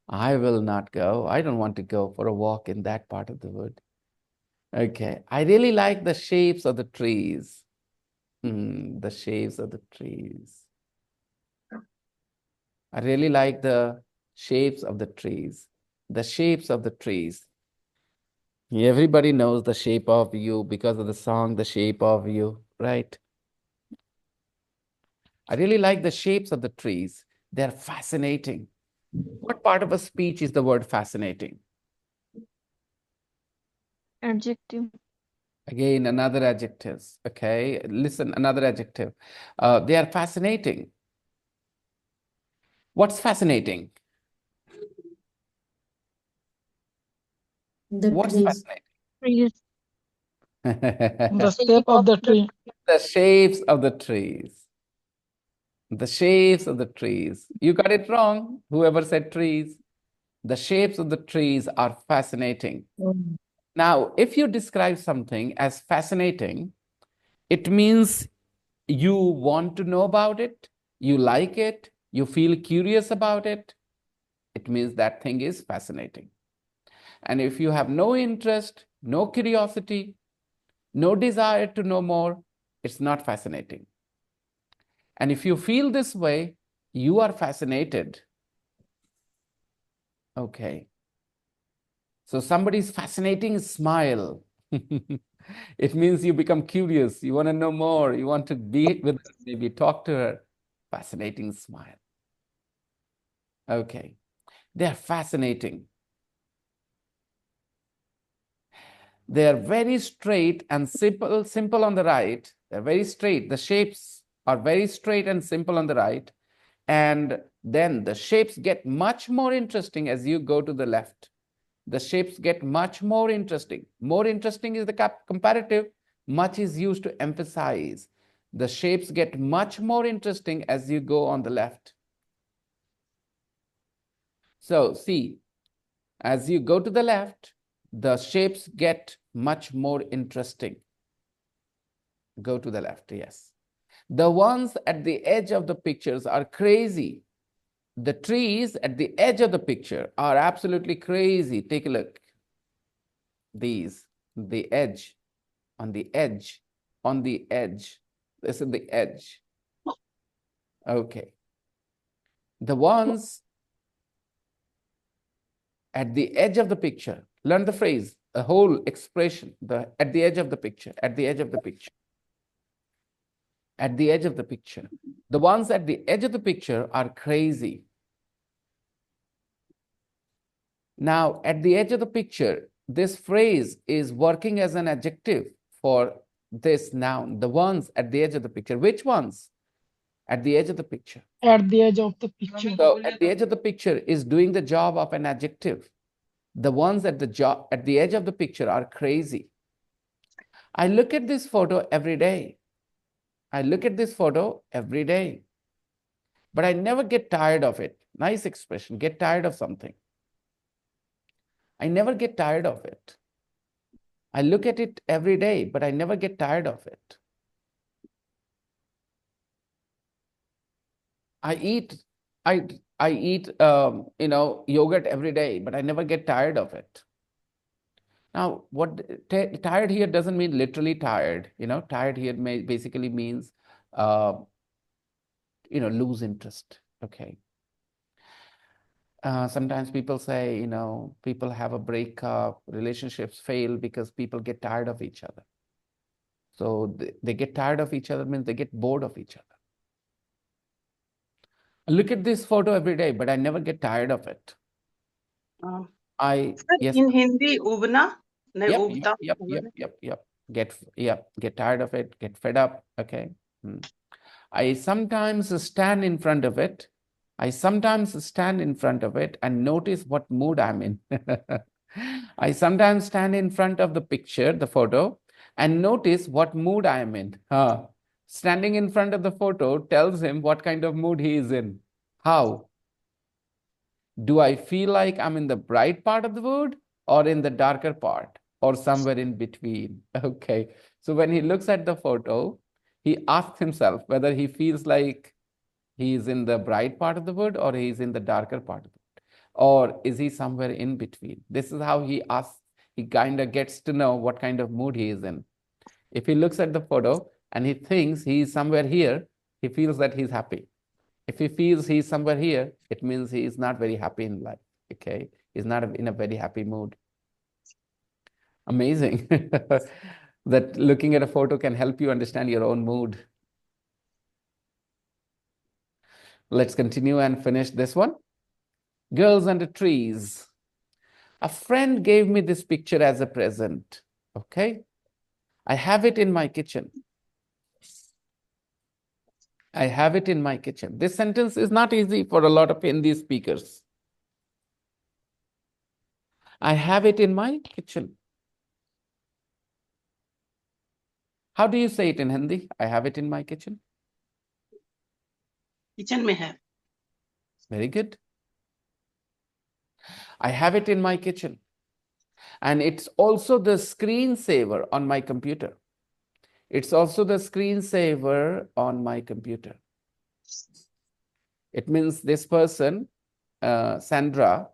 I will not go. I don't want to go for a walk in that part of the wood. Okay. I really like the shapes of the trees. The shapes of the trees. I really like the shapes of the trees. The shapes of the trees. Everybody knows the shape of you because of the song, The Shape of You, right? I really like the shapes of the trees. They're fascinating. What part of a speech is the word fascinating? Adjective. Again, another adjective. Okay, listen, another adjective. They are fascinating. What's fascinating? The What's trees. Trees. The fascinating? shape of the tree. The shapes of the trees. The shapes of the trees. You got it wrong, whoever said trees. The shapes of the trees are fascinating. Now, if you describe something as fascinating, it means you want to know about it, you like it, you feel curious about it. It means that thing is fascinating. And if you have no interest, no curiosity, no desire to know more, it's not fascinating. And if you feel this way, you are fascinated. Okay. So somebody's fascinating smile. It means you become curious. You want to know more. You want to be with her, maybe talk to her. Fascinating smile. Okay. They're fascinating. They're very straight and simple on the right. They're very straight. The shapes are very straight and simple on the right. And then the shapes get much more interesting as you go to the left. The shapes get much more interesting. More interesting is the comparative. Much is used to emphasize. The shapes get much more interesting as you go on the left. So see, as you go to the left, the shapes get much more interesting. Go to the left, yes. The ones at the edge of the pictures are crazy. The trees at the edge of the picture are absolutely crazy. Take a look. These, the edge, on the edge, on the edge. This is the edge. Okay. The ones at the edge of the picture, learn the phrase, a whole expression, at the edge of the picture, at the edge of the picture, at the edge of the picture. The ones at the edge of the picture are crazy. Now, at the edge of the picture, this phrase is working as an adjective for this noun, the ones at the edge of the picture. Which ones? At the edge of the picture. At the edge of the picture. So at the edge of the picture is doing the job of an adjective. The ones at the edge of the picture are crazy. I look at this photo every day. I look at this photo every day. But I never get tired of it. Nice expression, get tired of something. I never get tired of it. I look at it every day, but I never get tired of it. I eat yogurt every day, but I never get tired of it. Now, what tired here doesn't mean literally tired. Tired here basically means lose interest. Okay. Sometimes people say, people have a breakup, relationships fail because people get tired of each other. So they get tired of each other means they get bored of each other. I look at this photo every day, but I never get tired of it. Yes. In Hindi, ubna, Yep. Get tired of it, get fed up. Okay. I sometimes stand in front of it. And notice what mood I'm in. I sometimes stand in front of the picture, the photo, and notice what mood I am in. Standing in front of the photo tells him what kind of mood he is in. How? Do I feel like I'm in the bright part of the mood or in the darker part or somewhere in between? Okay. So when he looks at the photo, he asks himself whether he feels like he's in the bright part of the wood or he's in the darker part of the wood. Or is he somewhere in between? This is how he asks, he kind of gets to know what kind of mood he is in. If he looks at the photo and he thinks he's somewhere here, he feels that he's happy. If he feels he's somewhere here, it means he is not very happy in life. Okay. He's not in a very happy mood. Amazing that looking at a photo can help you understand your own mood. Let's continue and finish this one. Girls under trees. A friend gave me this picture as a present. Okay. I have it in my kitchen. I have it in my kitchen. This sentence is not easy for a lot of Hindi speakers. I have it in my kitchen. How do you say it in Hindi? I have it in my kitchen. Kitchen में है. Very good. I have it in my kitchen. And it's also the screensaver on my computer. It's also the screensaver on my computer. It means this person, Sandra,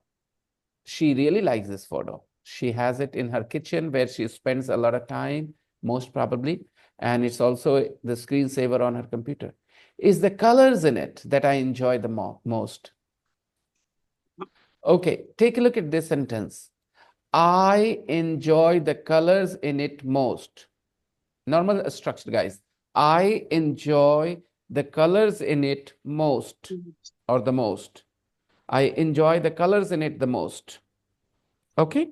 she really likes this photo. She has it in her kitchen where she spends a lot of time, most probably. And it's also the screensaver on her computer. Is the colors in it that I enjoy the most? Okay, take a look at this sentence. I enjoy the colors in it most. Normal structure, guys. I enjoy the colors in it most, or the most. I enjoy the colors in it the most. Okay?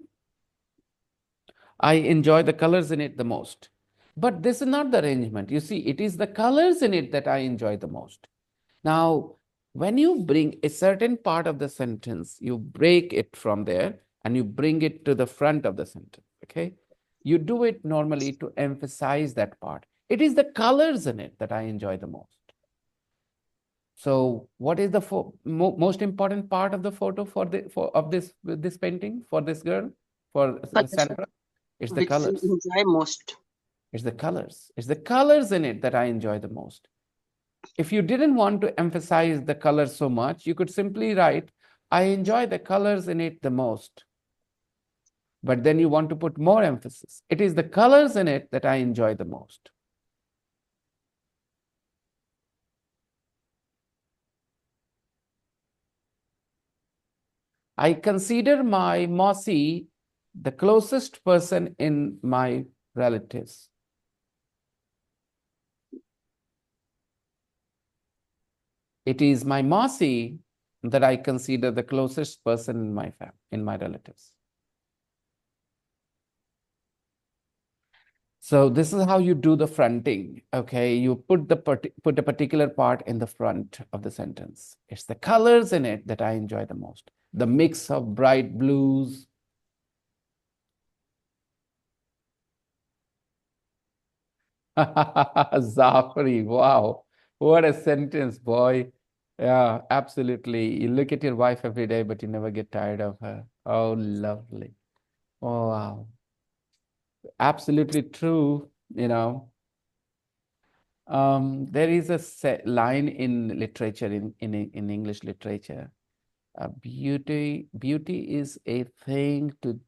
I enjoy the colors in it the most. But this is not the arrangement. You see, it is the colors in it that I enjoy the most. Now, when you bring a certain part of the sentence, you break it from there and you bring it to the front of the sentence, okay? You do it normally to emphasize that part. It is the colors in it that I enjoy the most. So what is the most important part of the photo of this painting for this girl, for Sandra? It's the Which you colors. enjoy most. It's the colors. It's the colors in it that I enjoy the most. If you didn't want to emphasize the colors so much, you could simply write, I enjoy the colors in it the most. But then you want to put more emphasis. It is the colors in it that I enjoy the most. I consider my Mausi the closest person in my relatives. It is my Mausi that I consider the closest person in my family, in my relatives. So this is how you do the fronting, okay? You put a particular part in the front of the sentence. It's the colors in it that I enjoy the most. The mix of bright blues. Zafari, wow. What a sentence, boy. Yeah, absolutely. You look at your wife every day, but you never get tired of her. Oh, lovely. Oh, wow. Absolutely true, you know. There is a line in literature, in English literature. Beauty is a thing to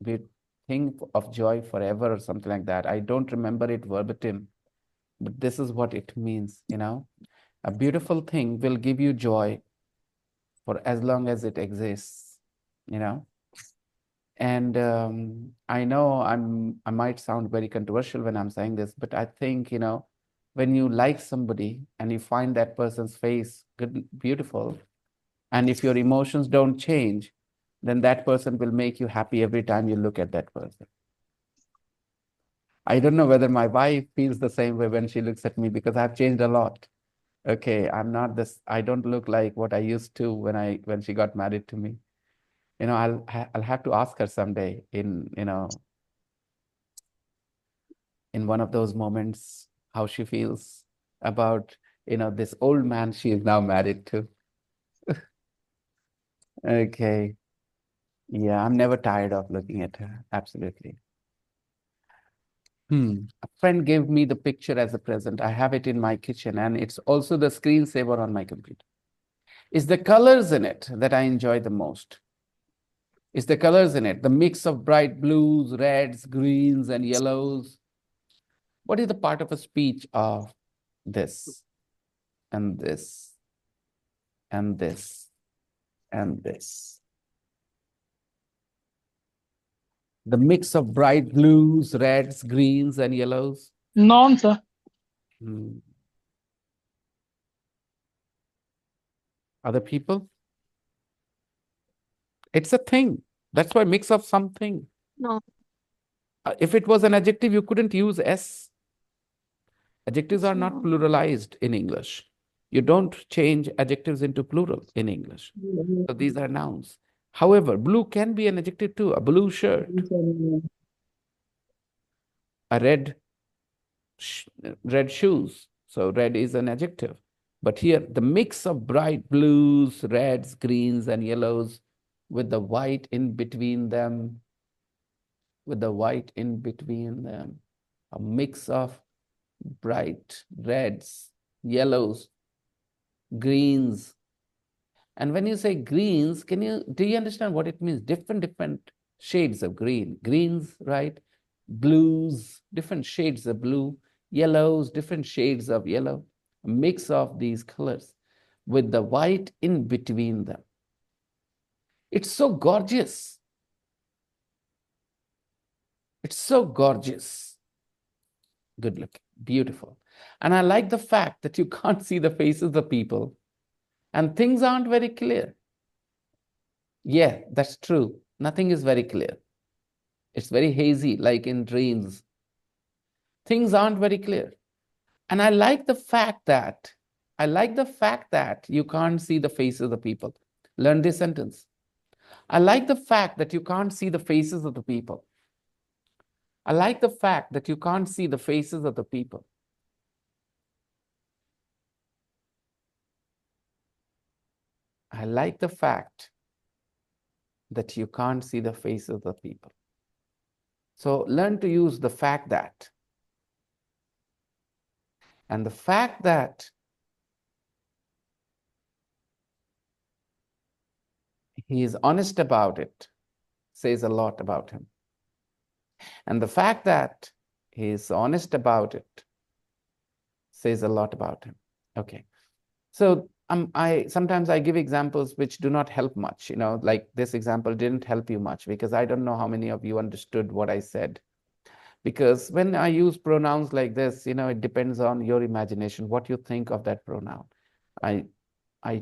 be thing of joy forever or something like that. I don't remember it verbatim, but this is what it means, you know. A beautiful thing will give you joy for as long as it exists, you know. And I know I might sound very controversial when I'm saying this, but I think, you know, when you like somebody and you find that person's face good, beautiful, and if your emotions don't change, then that person will make you happy every time you look at that person. I don't know whether my wife feels the same way when she looks at me, because I've changed a lot. Okay, I'm not this, I don't look like what I used to when she got married to me. You know, I'll have to ask her someday in, you know, in one of those moments, how she feels about, you know, this old man she is now married to. Okay. Yeah, I'm never tired of looking at her. Absolutely. A friend gave me the picture as a present. I have it in my kitchen, and it's also the screensaver on my computer. It's the colors in it that I enjoy the most. It's the colors in it, the mix of bright blues, reds, greens, and yellows. What is the part of a speech of this and this and this and this? The mix of bright blues, reds, greens, and yellows. None, sir. Other people? It's a thing. That's why mix of something. No. If it was an adjective, you couldn't use S. Adjectives are not pluralized in English. You don't change adjectives into plural in English. So these are nouns. However, blue can be an adjective too. A blue shirt, a red shoes. So red is an adjective. But here, the mix of bright blues, reds, greens, and yellows with the white in between them, a mix of bright reds, yellows, greens. And when you say greens, do you understand what it means? Different shades of green. Greens, right? Blues, different shades of blue. Yellows, different shades of yellow. A mix of these colors with the white in between them. It's so gorgeous. It's so gorgeous. Good looking, beautiful. And I like the fact that you can't see the faces of the people and things aren't very clear. Yeah, that's true. Nothing is very clear. It's very hazy, like in dreams. Things aren't very clear. And I like the fact that you can't see the faces of the people. Learn this sentence. I like the fact that you can't see the faces of the people. I like the fact that you can't see the faces of the people. I like the fact that you can't see the faces of the people. So learn to use the fact that. And the fact that he is honest about it says a lot about him. And the fact that he is honest about it says a lot about him. Okay. So sometimes I give examples which do not help much, like this example didn't help you much because I don't know how many of you understood what I said. Because when I use pronouns like this, it depends on your imagination, what you think of that pronoun. I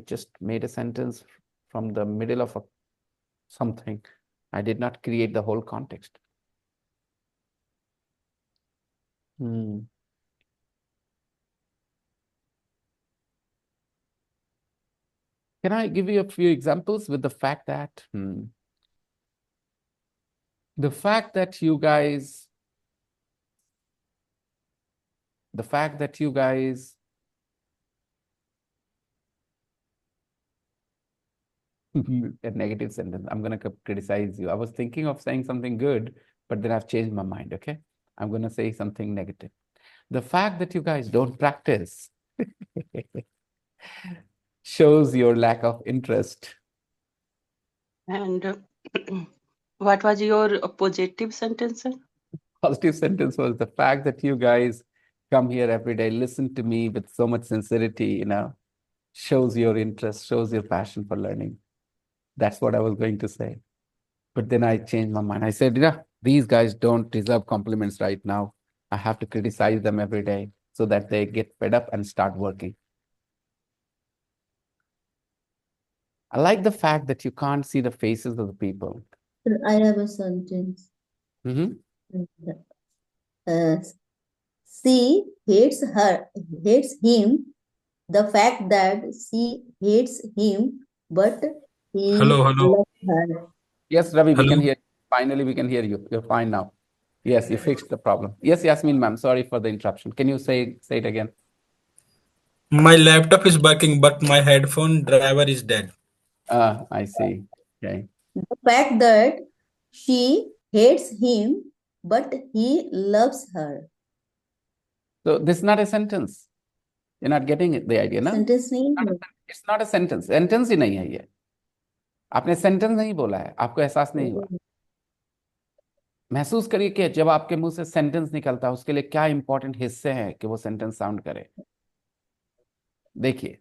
just made a sentence from the middle of something. I did not create the whole context. Can I give you a few examples with the fact that you guys a negative sentence. I'm going to criticize you. I was thinking of saying something good, but then I've changed my mind, okay? I'm going to say something negative. The fact that you guys don't practice shows your lack of interest. And what was your positive sentence, sir? Positive sentence was the fact that you guys come here every day, listen to me with so much sincerity, shows your interest, shows your passion for learning. That's what I was going to say. But then I changed my mind. I said, these guys don't deserve compliments right now. I have to criticize them every day so that they get fed up and start working. I like the fact that you can't see the faces of the people. I have a sentence. She hates him. The fact that she hates him, but he Hello. loves her. Yes, Ravi, we Hello. can hear you. Finally, we can hear you. You're fine now. Yes, you fixed the problem. Yes, Yasmin, ma'am. Sorry for the interruption. Can you say it again? My laptop is working, but my headphone driver is dead. I see. Okay. The fact that she hates him, but he loves her. So this is not a sentence. You're not getting it, the idea, no? Sentence नहीं है. It's not a sentence. Sentence ही नहीं है ये. आपने sentence नहीं बोला है. आपको एहसास नहीं हुआ. महसूस करिए कि जब आपके मुंह से सेंटेंस निकलता है उसके लिए क्या इंपॉर्टेंट हिस्से हैं कि वो सेंटेंस साउंड करे. देखिए.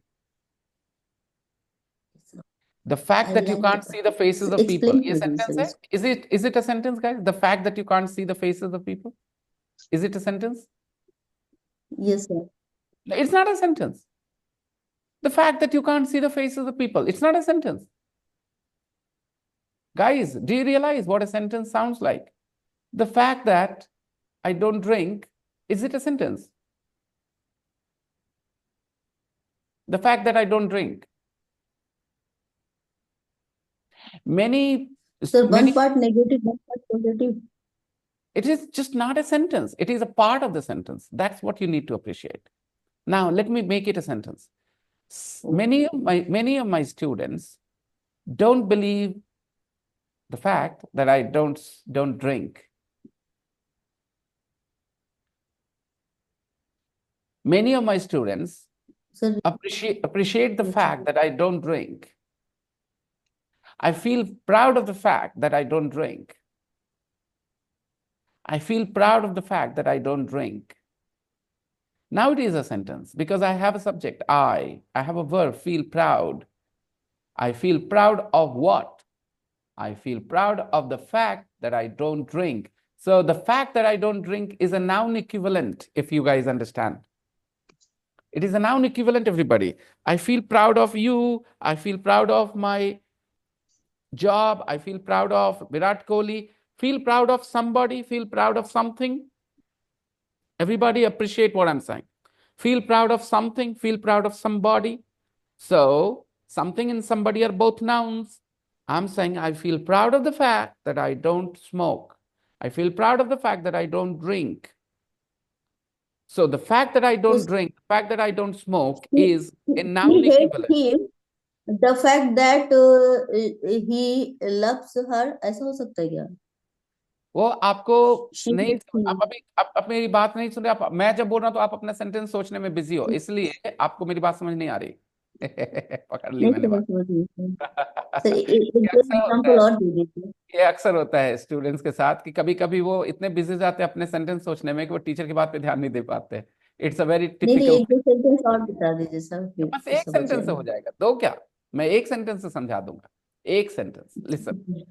The fact that you can't see the faces of people. ये sentence है? Is it a sentence, guys? The fact that you can't see the faces of people? Is it a sentence? Yes, sir. It's not a sentence. The fact that you can't see the faces of people, it's not a sentence. Guys, do you realize what a sentence sounds like? The fact that I don't drink, is it a sentence? The fact that I don't drink. So one part negative, one part positive. It is just not a sentence. It is a part of the sentence. That's what you need to appreciate. Now, let me make it a sentence. Many of my students don't believe the fact that I don't drink. Many of my students Sir, appreciate the yes, fact that I don't drink. I feel proud of the fact that I don't drink. I feel proud of the fact that I don't drink. Now it is a sentence because I have a subject, I have a verb, feel proud. I feel proud of what? I feel proud of the fact that I don't drink. So the fact that I don't drink is a noun equivalent, if you guys understand. It is a noun equivalent, everybody. I feel proud of you. I feel proud of my job. I feel proud of Virat Kohli. Feel proud of somebody. Feel proud of something. Everybody appreciate what I'm saying. Feel proud of something. Feel proud of somebody. So something and somebody are both nouns. I'm saying I feel proud of the fact that I don't smoke. I feel proud of the fact that I don't drink. So the fact that I don't drink, the fact that I don't smoke is a noun he hates equivalent. him. The fact that he loves her, ऐसा हो सकता है क्या? वो आपको She नहीं, hates him. आप अभी आप मेरी बात नहीं सुन रहे। आप, मैं जब बोल रहा हूं तो आप अपना सेंटेंस सोचने में बिजी हो, इसलिए आपको मेरी बात समझ नहीं आ रही। पकड़ ली नहीं मैंने समझ बात। रही हूँ। सर, एक ये दो अक्सर होता एग्जाम्पल है, और दे दीजिए। ये अक्सर होता है स्टूडेंट्स के साथ कि कभी कभी वो इतने बिजी हो जाते हैं अपने सेंटेंस सोचने में कि वो टीचर की बात पे ध्यान नहीं दे पाते। इट्स अ वेरी नहीं नहीं, टिपिकल। एक दो सेंटेंस और बता दीजिए सर, बस फिर एक समझ सेंटेंस से हो जाएगा। जाएगा, दो क्या, मैं एक सेंटेंस से समझा दूंगा। एक sentence, listen.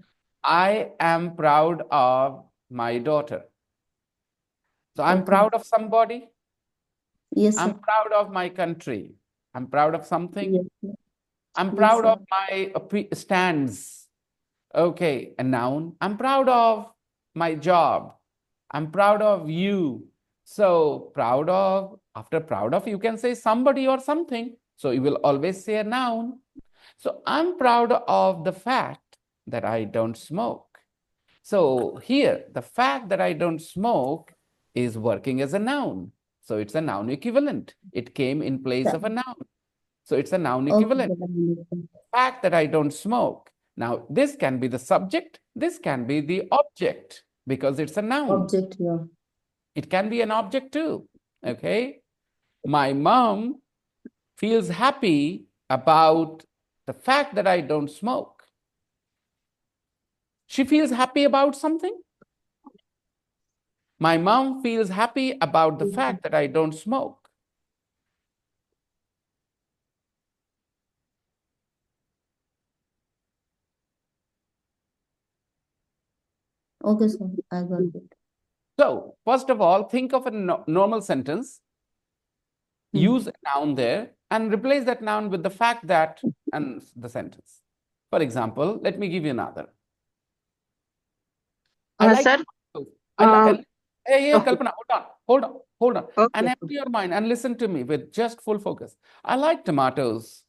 I am proud of my daughter. So I'm Okay. proud of somebody. Yes, I'm sir. proud of my country. I'm proud of something. Yes, sir. I'm Yes, proud sir. of my stands. Okay, a noun. I'm proud of my job. I'm proud of you. So proud of, after proud of, you can say somebody or something. So you will always say a noun. So I'm proud of the fact that I don't smoke. So here, the fact that I don't smoke is working as a noun. So it's a noun equivalent. It came in place of a noun. So it's a noun Okay, equivalent. sir, I understand. Fact that I don't smoke. Now, this can be the subject. This can be the object because it's a noun. Object here. It can be an object too. Okay. My mom feels happy about the fact that I don't smoke. She feels happy about something. My mom feels happy about the fact that I don't smoke. Okay, sir, I got it. So, first of all, think of a normal sentence. Use a noun there and replace that noun with the fact that and the sentence. For example, let me give you another. I like Sir, hey, okay. Kalpana, hold on. Okay. And empty your mind and listen to me with just full focus. I like tomatoes.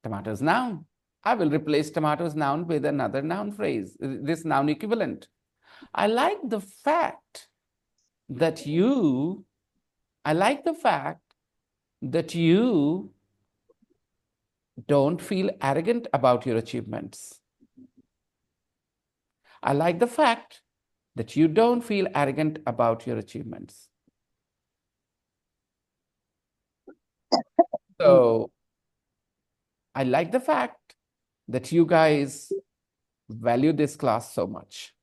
Tomatoes noun. I will replace tomatoes noun with another noun phrase, this noun equivalent. I like the fact that you don't feel arrogant about your achievements. I like the fact that you don't feel arrogant about your achievements. So I like the fact that you guys value this class so much.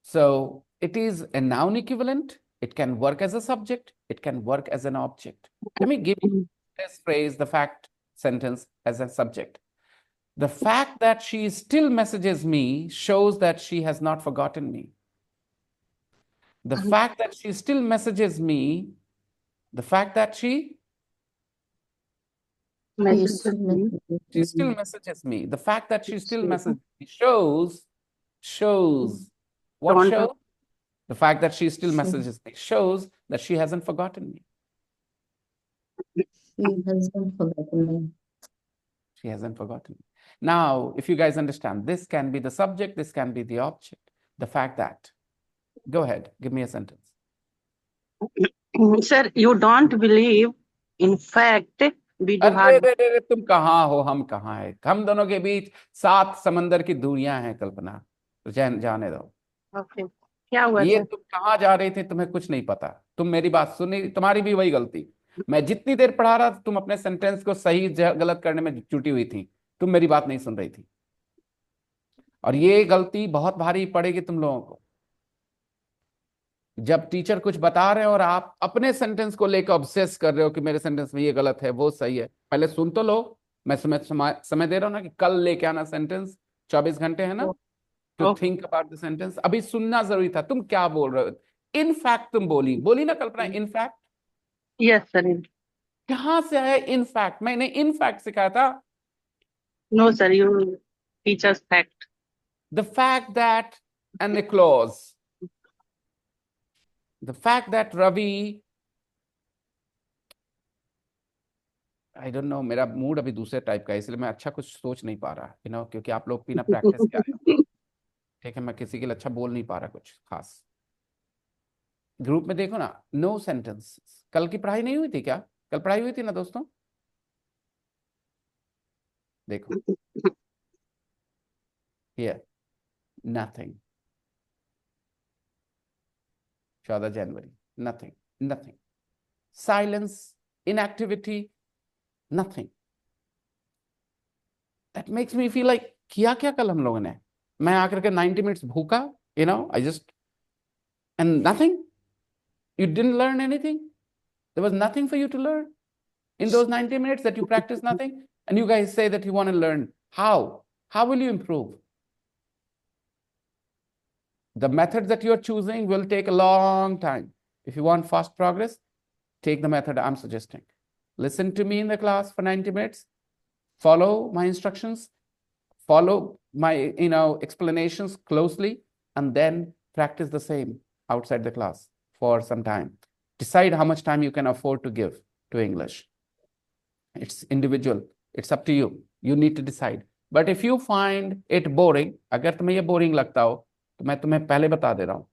So it is a noun equivalent. It can work as a subject. It can work as an object. Let me give you this phrase, the fact sentence, as a subject. The fact that she still messages me shows that she has not forgotten me. The fact that she still messages me, the fact that she still messages me, the fact that she still messages me shows what Don't- shows? The fact that she still messages me shows that she hasn't forgotten me. She hasn't forgotten me. She hasn't forgotten me. Now, if you guys understand, this can be the subject, this can be the object. The fact that. Go ahead, give me a sentence. Sir, you don't believe. In fact, we do अरे hard. रे रे रे, तुम कहाँ हो, हम कहाँ है? हम दोनों के बीच 7 समंदर की दूरियां हैं कल्पना। तो जाने दो। Okay. क्या हुआ ये सर? तुम कहाँ जा रहे थे तुम्हें कुछ नहीं पता। तुम मेरी बात सुनी, तुम्हारी भी वही गलती। मैं जितनी देर पढ़ा रहा था तुम अपने सेंटेंस को सही गलत करने में जुटी हुई थी। तुम मेरी बात नहीं सुन रही थी। और ये गलती बहुत भारी पड़ेगी तुम लोगों को जब टीचर कुछ बता रहे हो और आप अपने सेंटेंस को लेकर ऑब्सेस कर रहे हो कि मेरे सेंटेंस में ये गलत है वो सही है। पहले सुन तो लो। मैं समय दे रहा हूं ना कि कल लेके आना सेंटेंस। 24 घंटे है ना to Okay. Think about the sentence. अभी सुनना जरूरी था। तुम क्या बोल रहे हो? इनफैक्ट तुम बोली बोली ना कल्पना, इनफैक्ट। Yes, sir. कहां से आया इनफैक्ट? मैंने इनफैक्ट सिखाया था। No, sir. You teach us fact. The fact that and the clause, the fact that Ravi, I don't know, मेरा मूड अभी दूसरे टाइप का है इसलिए मैं अच्छा कुछ सोच नहीं पा रहा क्योंकि आप लोग बिना प्रैक्टिस के आए हो। ठीक है, मैं किसी के लिए अच्छा बोल नहीं पा रहा कुछ खास। ग्रुप में देखो ना, नो सेंटेंस। कल की पढ़ाई नहीं हुई थी क्या? कल पढ़ाई हुई थी ना दोस्तों? देखो, here nothing. 14 January, nothing, nothing. Silence, inactivity, nothing. That makes me feel like किया क्या कल हम लोगों ने? मैं आकर के 90 मिनट्स भूखा, I just and nothing. You didn't learn anything. There was nothing for you to learn in those 90 minutes that you practice nothing. And you guys say that you want to learn. How? How will you improve? The method that you're choosing will take a long time. If you want fast progress, take the method I'm suggesting. Listen to me in the class for 90 minutes. Follow my instructions. Follow my explanations closely, and then practice the same outside the class for some time. Decide how much time you can afford to give to English. It's individual. It's up to you. You need to decide. But if you find it boring, अगर तुम्हें ये boring लगता हो तो मैं तुम्हें पहले बता दे रहा हूँ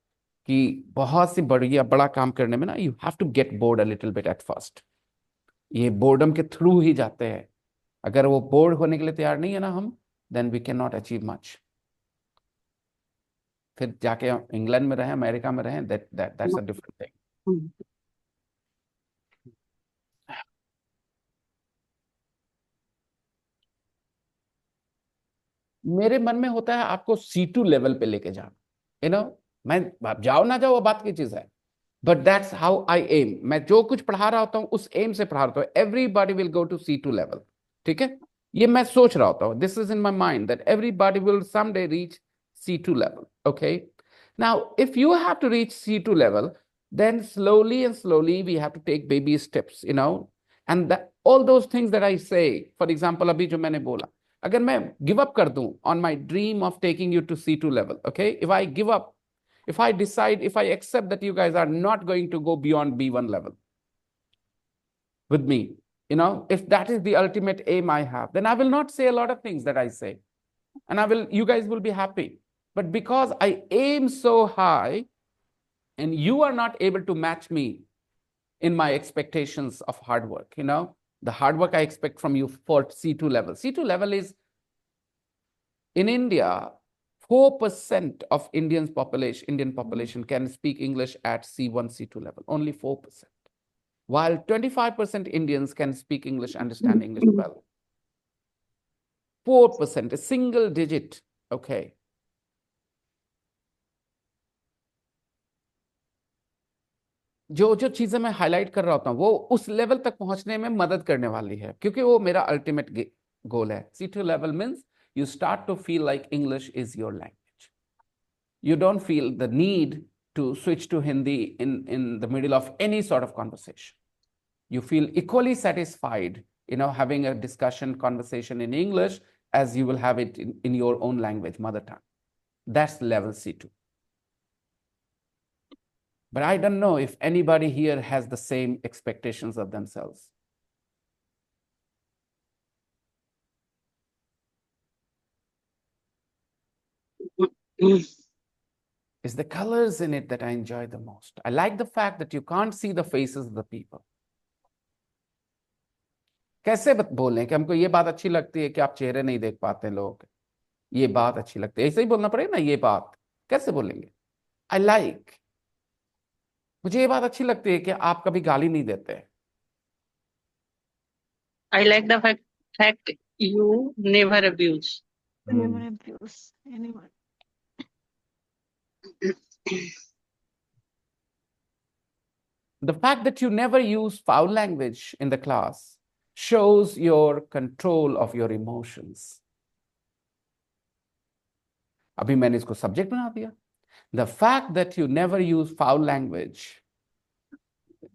कि बहुत सी बड़ा काम करने में ना you have to get bored a little bit at first. ये बोर्डम के थ्रू ही जाते हैं। अगर वो बोर्ड होने के लिए तैयार नहीं है ना हम, then we can not achieve much. फिर जाके इंग्लैंड में रहें, अमेरिका में रहें, दैट्स अ डिफरेंट थिंग। मेरे मन में होता है आपको C2 लेवल पे लेके जाना। मैं, आप जाओ ना जाओ वो बात की चीज है, but that's how I am. मैं जो कुछ पढ़ा रहा होता हूँ उस एम से पढ़ा रहा होता हूँ। Everybody will go to C2 level. ठीक है, ये मैं सोच रहा होता हूँ। This is in my mind that everybody will someday reach C2 level. Okay, now if you have to reach C2 level, then slowly and slowly we have to take baby steps, and all those things that I say, for example, अभी जो मैंने बोला, अगर मैं give up कर दूं on my dream of taking you to C2 level, okay, if I give up, if I decide, if I accept that you guys are not going to go beyond B1 level with me, if that is the ultimate aim I have, then I will not say a lot of things that I say, and you guys will be happy. But because I aim so high and you are not able to match me in my expectations of hard work, the hard work I expect from you for C2 level. C2 level is, in India, 4% of Indian population can speak English at C1, C2 level, only 4%. While 25% Indians can speak English, understand English well. 4%, a single digit, okay. जो जो चीजें मैं highlight कर रहा होता हूँ वो उस लेवल तक पहुंचने में मदद करने वाली है, क्योंकि वो मेरा अल्टीमेट गोल है। C2 level means you start to feel like English is your language. You don't feel the need to switch to Hindi in the middle of any sort of conversation. You feel equally satisfied, having a discussion, conversation in English as you will have it in your own language, mother tongue. That's level C2. But I don't know if anybody here has the same expectations of themselves. It's the colors in it that I enjoy the most. I like the fact that you can't see the faces of the people. कैसे बोलें कि हमको ये बात अच्छी लगती है कि आप चेहरे नहीं देख पाते लोगों के, ये बात अच्छी लगती है, ऐसे ही बोलना पड़ेगा ना, ये बात कैसे बोलेंगे? I like, मुझे ये बात अच्छी लगती है कि आप कभी गाली नहीं देते. I like the fact you never abuse. Never abuse anyone. The fact that you never use foul language in the class shows your control of your emotions. अभी मैंने इसको सब्जेक्ट बना दिया. The fact that you never use foul language,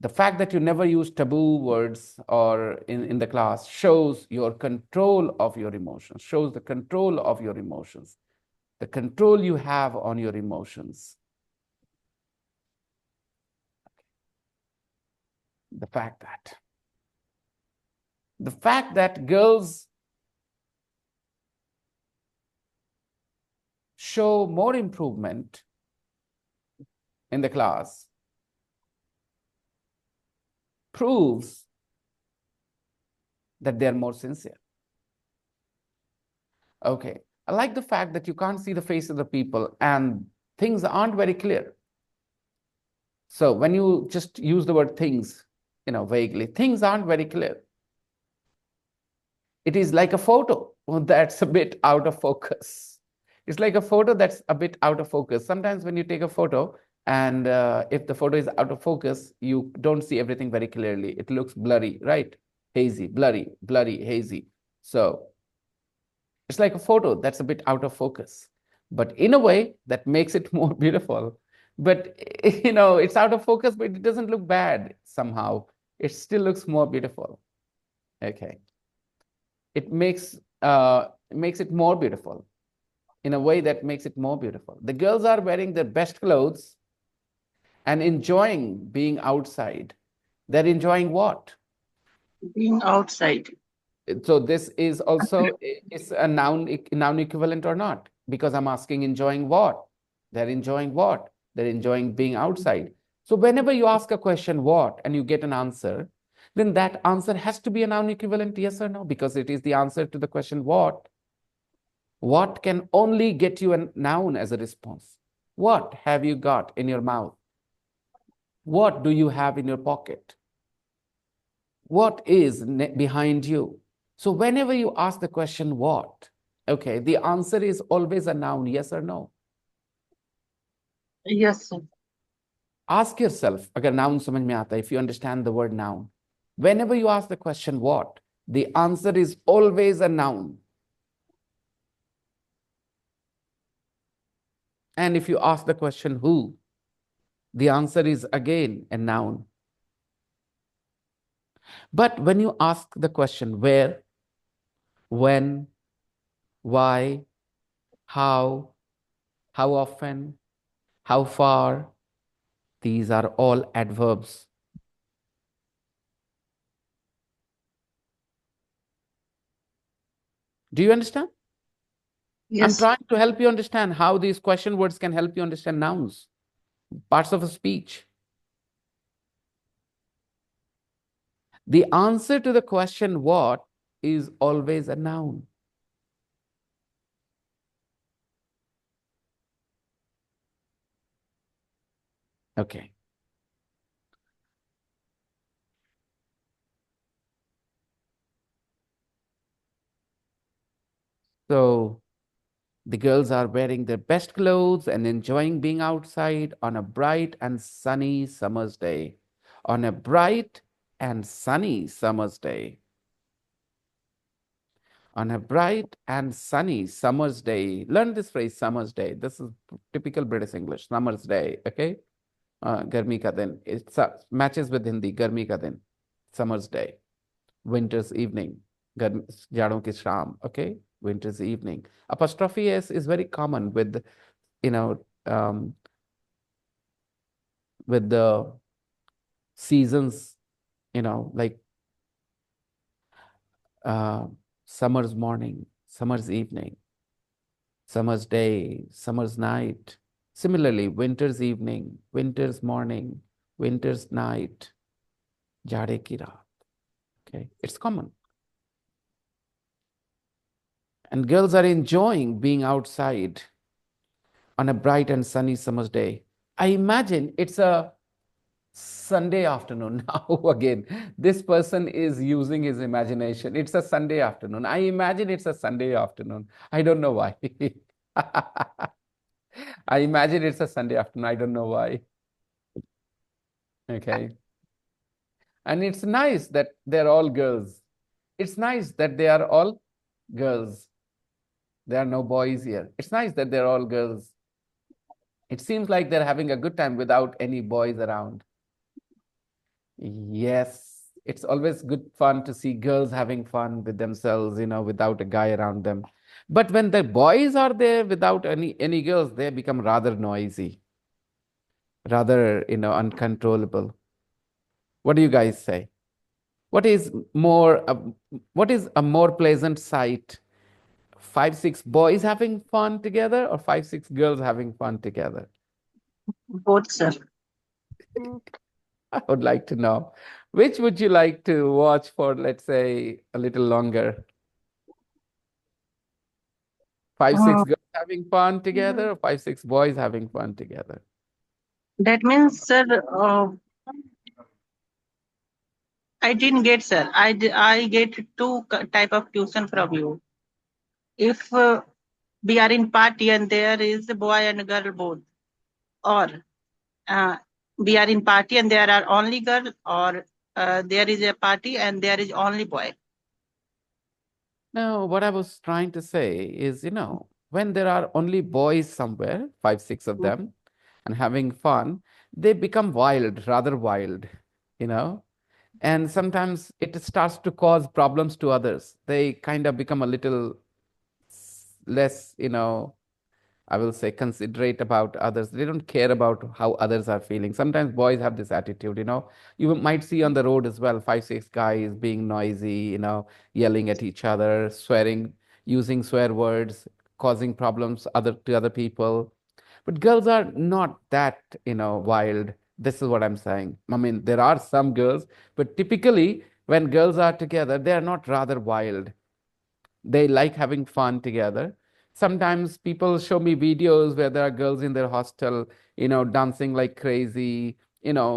the fact that you never use taboo words or in the class shows your control of your emotions, shows the control of your emotions, the control you have on your emotions. The fact that girls show more improvement in the class proves that they are more sincere. Okay, I like the fact that you can't see the face of the people and things aren't very clear. So when you just use the word things, vaguely, things aren't very clear. It is like a photo that's a bit out of focus. It's like a photo that's a bit out of focus. Sometimes when you take a photo and if the photo is out of focus, you don't see everything very clearly. It looks blurry, right? Hazy, blurry, hazy. So it's like a photo that's a bit out of focus, but in a way that makes it more beautiful. But it's out of focus, but it doesn't look bad somehow. It still looks more beautiful. Okay. It makes it more beautiful in a way that makes it more beautiful. The girls are wearing their best clothes and enjoying being outside. They're enjoying what? Being outside. So this is also is a noun equivalent or not? Because I'm asking enjoying what? They're enjoying what? They're enjoying being outside. So whenever you ask a question what and you get an answer, then that answer has to be a noun equivalent, yes or no? Because it is the answer to the question what. What can only get you a noun as a response? What have you got in your mouth? What do you have in your pocket? What is behind you? So whenever you ask the question what, okay, the answer is always a noun, yes or no? Yes, sir. Ask yourself, agar noun samajh mein aata, if you understand the word noun, whenever you ask the question what, the answer is always a noun. And if you ask the question who, the answer is again a noun. But when you ask the question where, when, why, how often, how far, these are all adverbs. Do you understand? Yes. I'm trying to help you understand how these question words can help you understand nouns, parts of a speech. The answer to the question what is always a noun. Okay. So the girls are wearing their best clothes and enjoying being outside on a bright and sunny summer's day. On a bright and sunny summer's day. On a bright and sunny summer's day. Learn this phrase, summer's day. This is typical British English, summer's day, okay? Garmi ka din. It matches with Hindi, Garmi ka din, summer's day. Winter's evening, jaadon ki sham, okay? Winter's evening. Apostrophe S is very common with, with the seasons, like summer's morning, summer's evening, summer's day, summer's night, Similarly, winter's evening, winter's morning, winter's night, jade ki raat. Okay, it's common. And girls are enjoying being outside on a bright and sunny summer's day. I imagine it's a Sunday afternoon. Now, again, this person is using his imagination. It's a Sunday afternoon. I imagine it's a Sunday afternoon. I don't know why. I imagine it's a Sunday afternoon. I don't know why. Okay. And it's nice that they're all girls. It's nice that they are all girls. There are no boys here. It's nice that they're all girls. It seems like they're having a good time without any boys around. Yes, it's always good fun to see girls having fun with themselves, without a guy around them. But when the boys are there without any girls, they become rather noisy, rather, uncontrollable. What do you guys say? What is a more pleasant sight? 5, 6 boys having fun together or 5, 6 girls having fun together? Both, sir. I would like to know. Which would you like to watch for, let's say, a little longer? 5, 6 girls having fun together or 5, 6 boys having fun together? That means, sir, I didn't get, sir. I get two type of tuition from you. If we are in party and there is a boy and a girl both, or we are in party and there are only girl, or there is a party and there is only boy. No, what I was trying to say is, when there are only boys somewhere, 5, 6 of them, and having fun, they become wild, rather wild, and sometimes it starts to cause problems to others. They kind of become a little less, I will say, considerate about others. They don't care about how others are feeling. Sometimes boys have this attitude, You might see on the road as well, 5, 6 guys being noisy, yelling at each other, swearing, using swear words, causing problems to other people. But girls are not that, wild. This is what I'm saying. I mean, there are some girls, but typically when girls are together, they are not rather wild. They like having fun together. Sometimes people show me videos where there are girls in their hostel, dancing like crazy, doing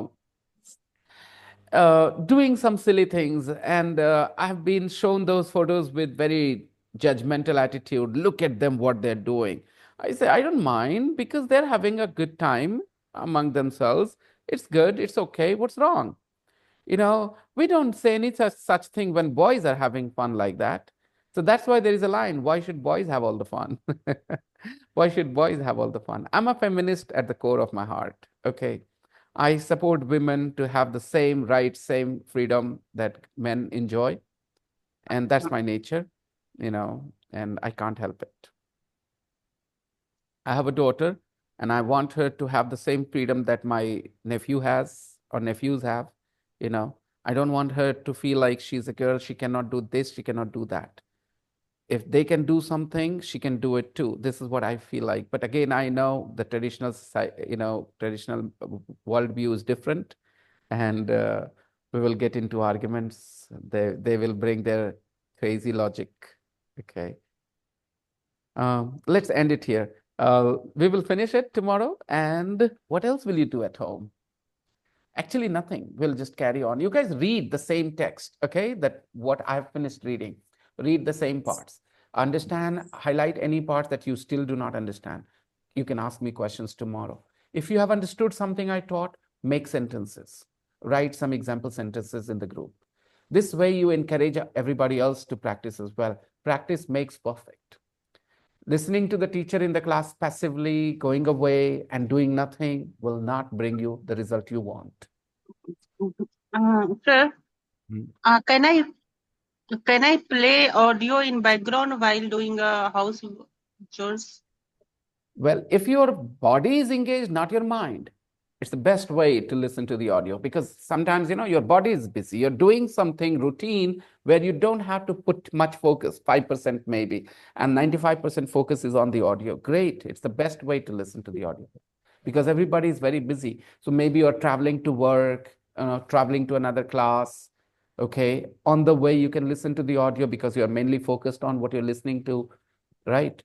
some silly things. And I've been shown those photos with very judgmental attitude. Look at them, what they're doing. I say, I don't mind because they're having a good time among themselves. It's good. It's okay. What's wrong? We don't say any such thing when boys are having fun like that. So that's why there is a line. Why should boys have all the fun? Why should boys have all the fun? I'm a feminist at the core of my heart. Okay. I support women to have the same rights, same freedom that men enjoy. And that's my nature, and I can't help it. I have a daughter and I want her to have the same freedom that my nephew has or nephews have. I don't want her to feel like she's a girl. She cannot do this. She cannot do that. If they can do something, she can do it too. This is what I feel like. But again, I know the traditional worldview is different, and we will get into arguments. They will bring their crazy logic. Okay. Let's end it here. We will finish it tomorrow. And what else will you do at home? Actually, nothing. We'll just carry on. You guys read the same text, okay? That what I've finished reading. Read the same parts. Understand, highlight any parts that you still do not understand. You can ask me questions tomorrow. If you have understood something I taught, make sentences. Write some example sentences in the group. This way you encourage everybody else to practice as well. Practice makes perfect. Listening to the teacher in the class passively, going away and doing nothing will not bring you the result you want. Sir, Hmm. can I play audio in background while doing house chores? Well, if your body is engaged, not your mind, it's the best way to listen to the audio, because sometimes, your body is busy. You're doing something routine where you don't have to put much focus, 5% maybe, and 95% focus is on the audio. Great. It's the best way to listen to the audio. because everybody is very busy. So maybe you're traveling to work, traveling to another class. Okay, on the way you can listen to the audio because you're mainly focused on what you're listening to, right?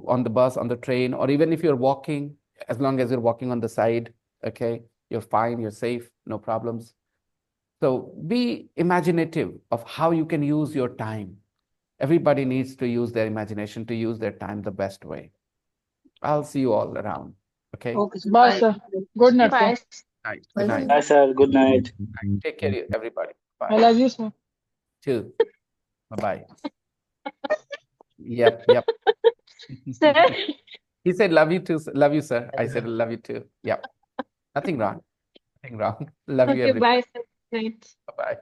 On the bus, on the train, or even if you're walking, as long as you're walking on the side, okay, you're fine, you're safe, no problems. So be imaginative of how you can use your time. Everybody needs to use their imagination to use their time the best way. I'll see you all around. Okay. Okay, sir. Bye, Bye. sir. Good night, sir. Bye. Night. Bye, Good night. Bye, sir. Good night. Take care, everybody. I Bye. love you, sir. Too. Bye-bye. Yep. Sir. He said, love you too. Love you, sir. I said, love you too. Yep. Nothing wrong. Nothing wrong. Love you, Okay, everybody. bye, sir. Night. Bye-bye.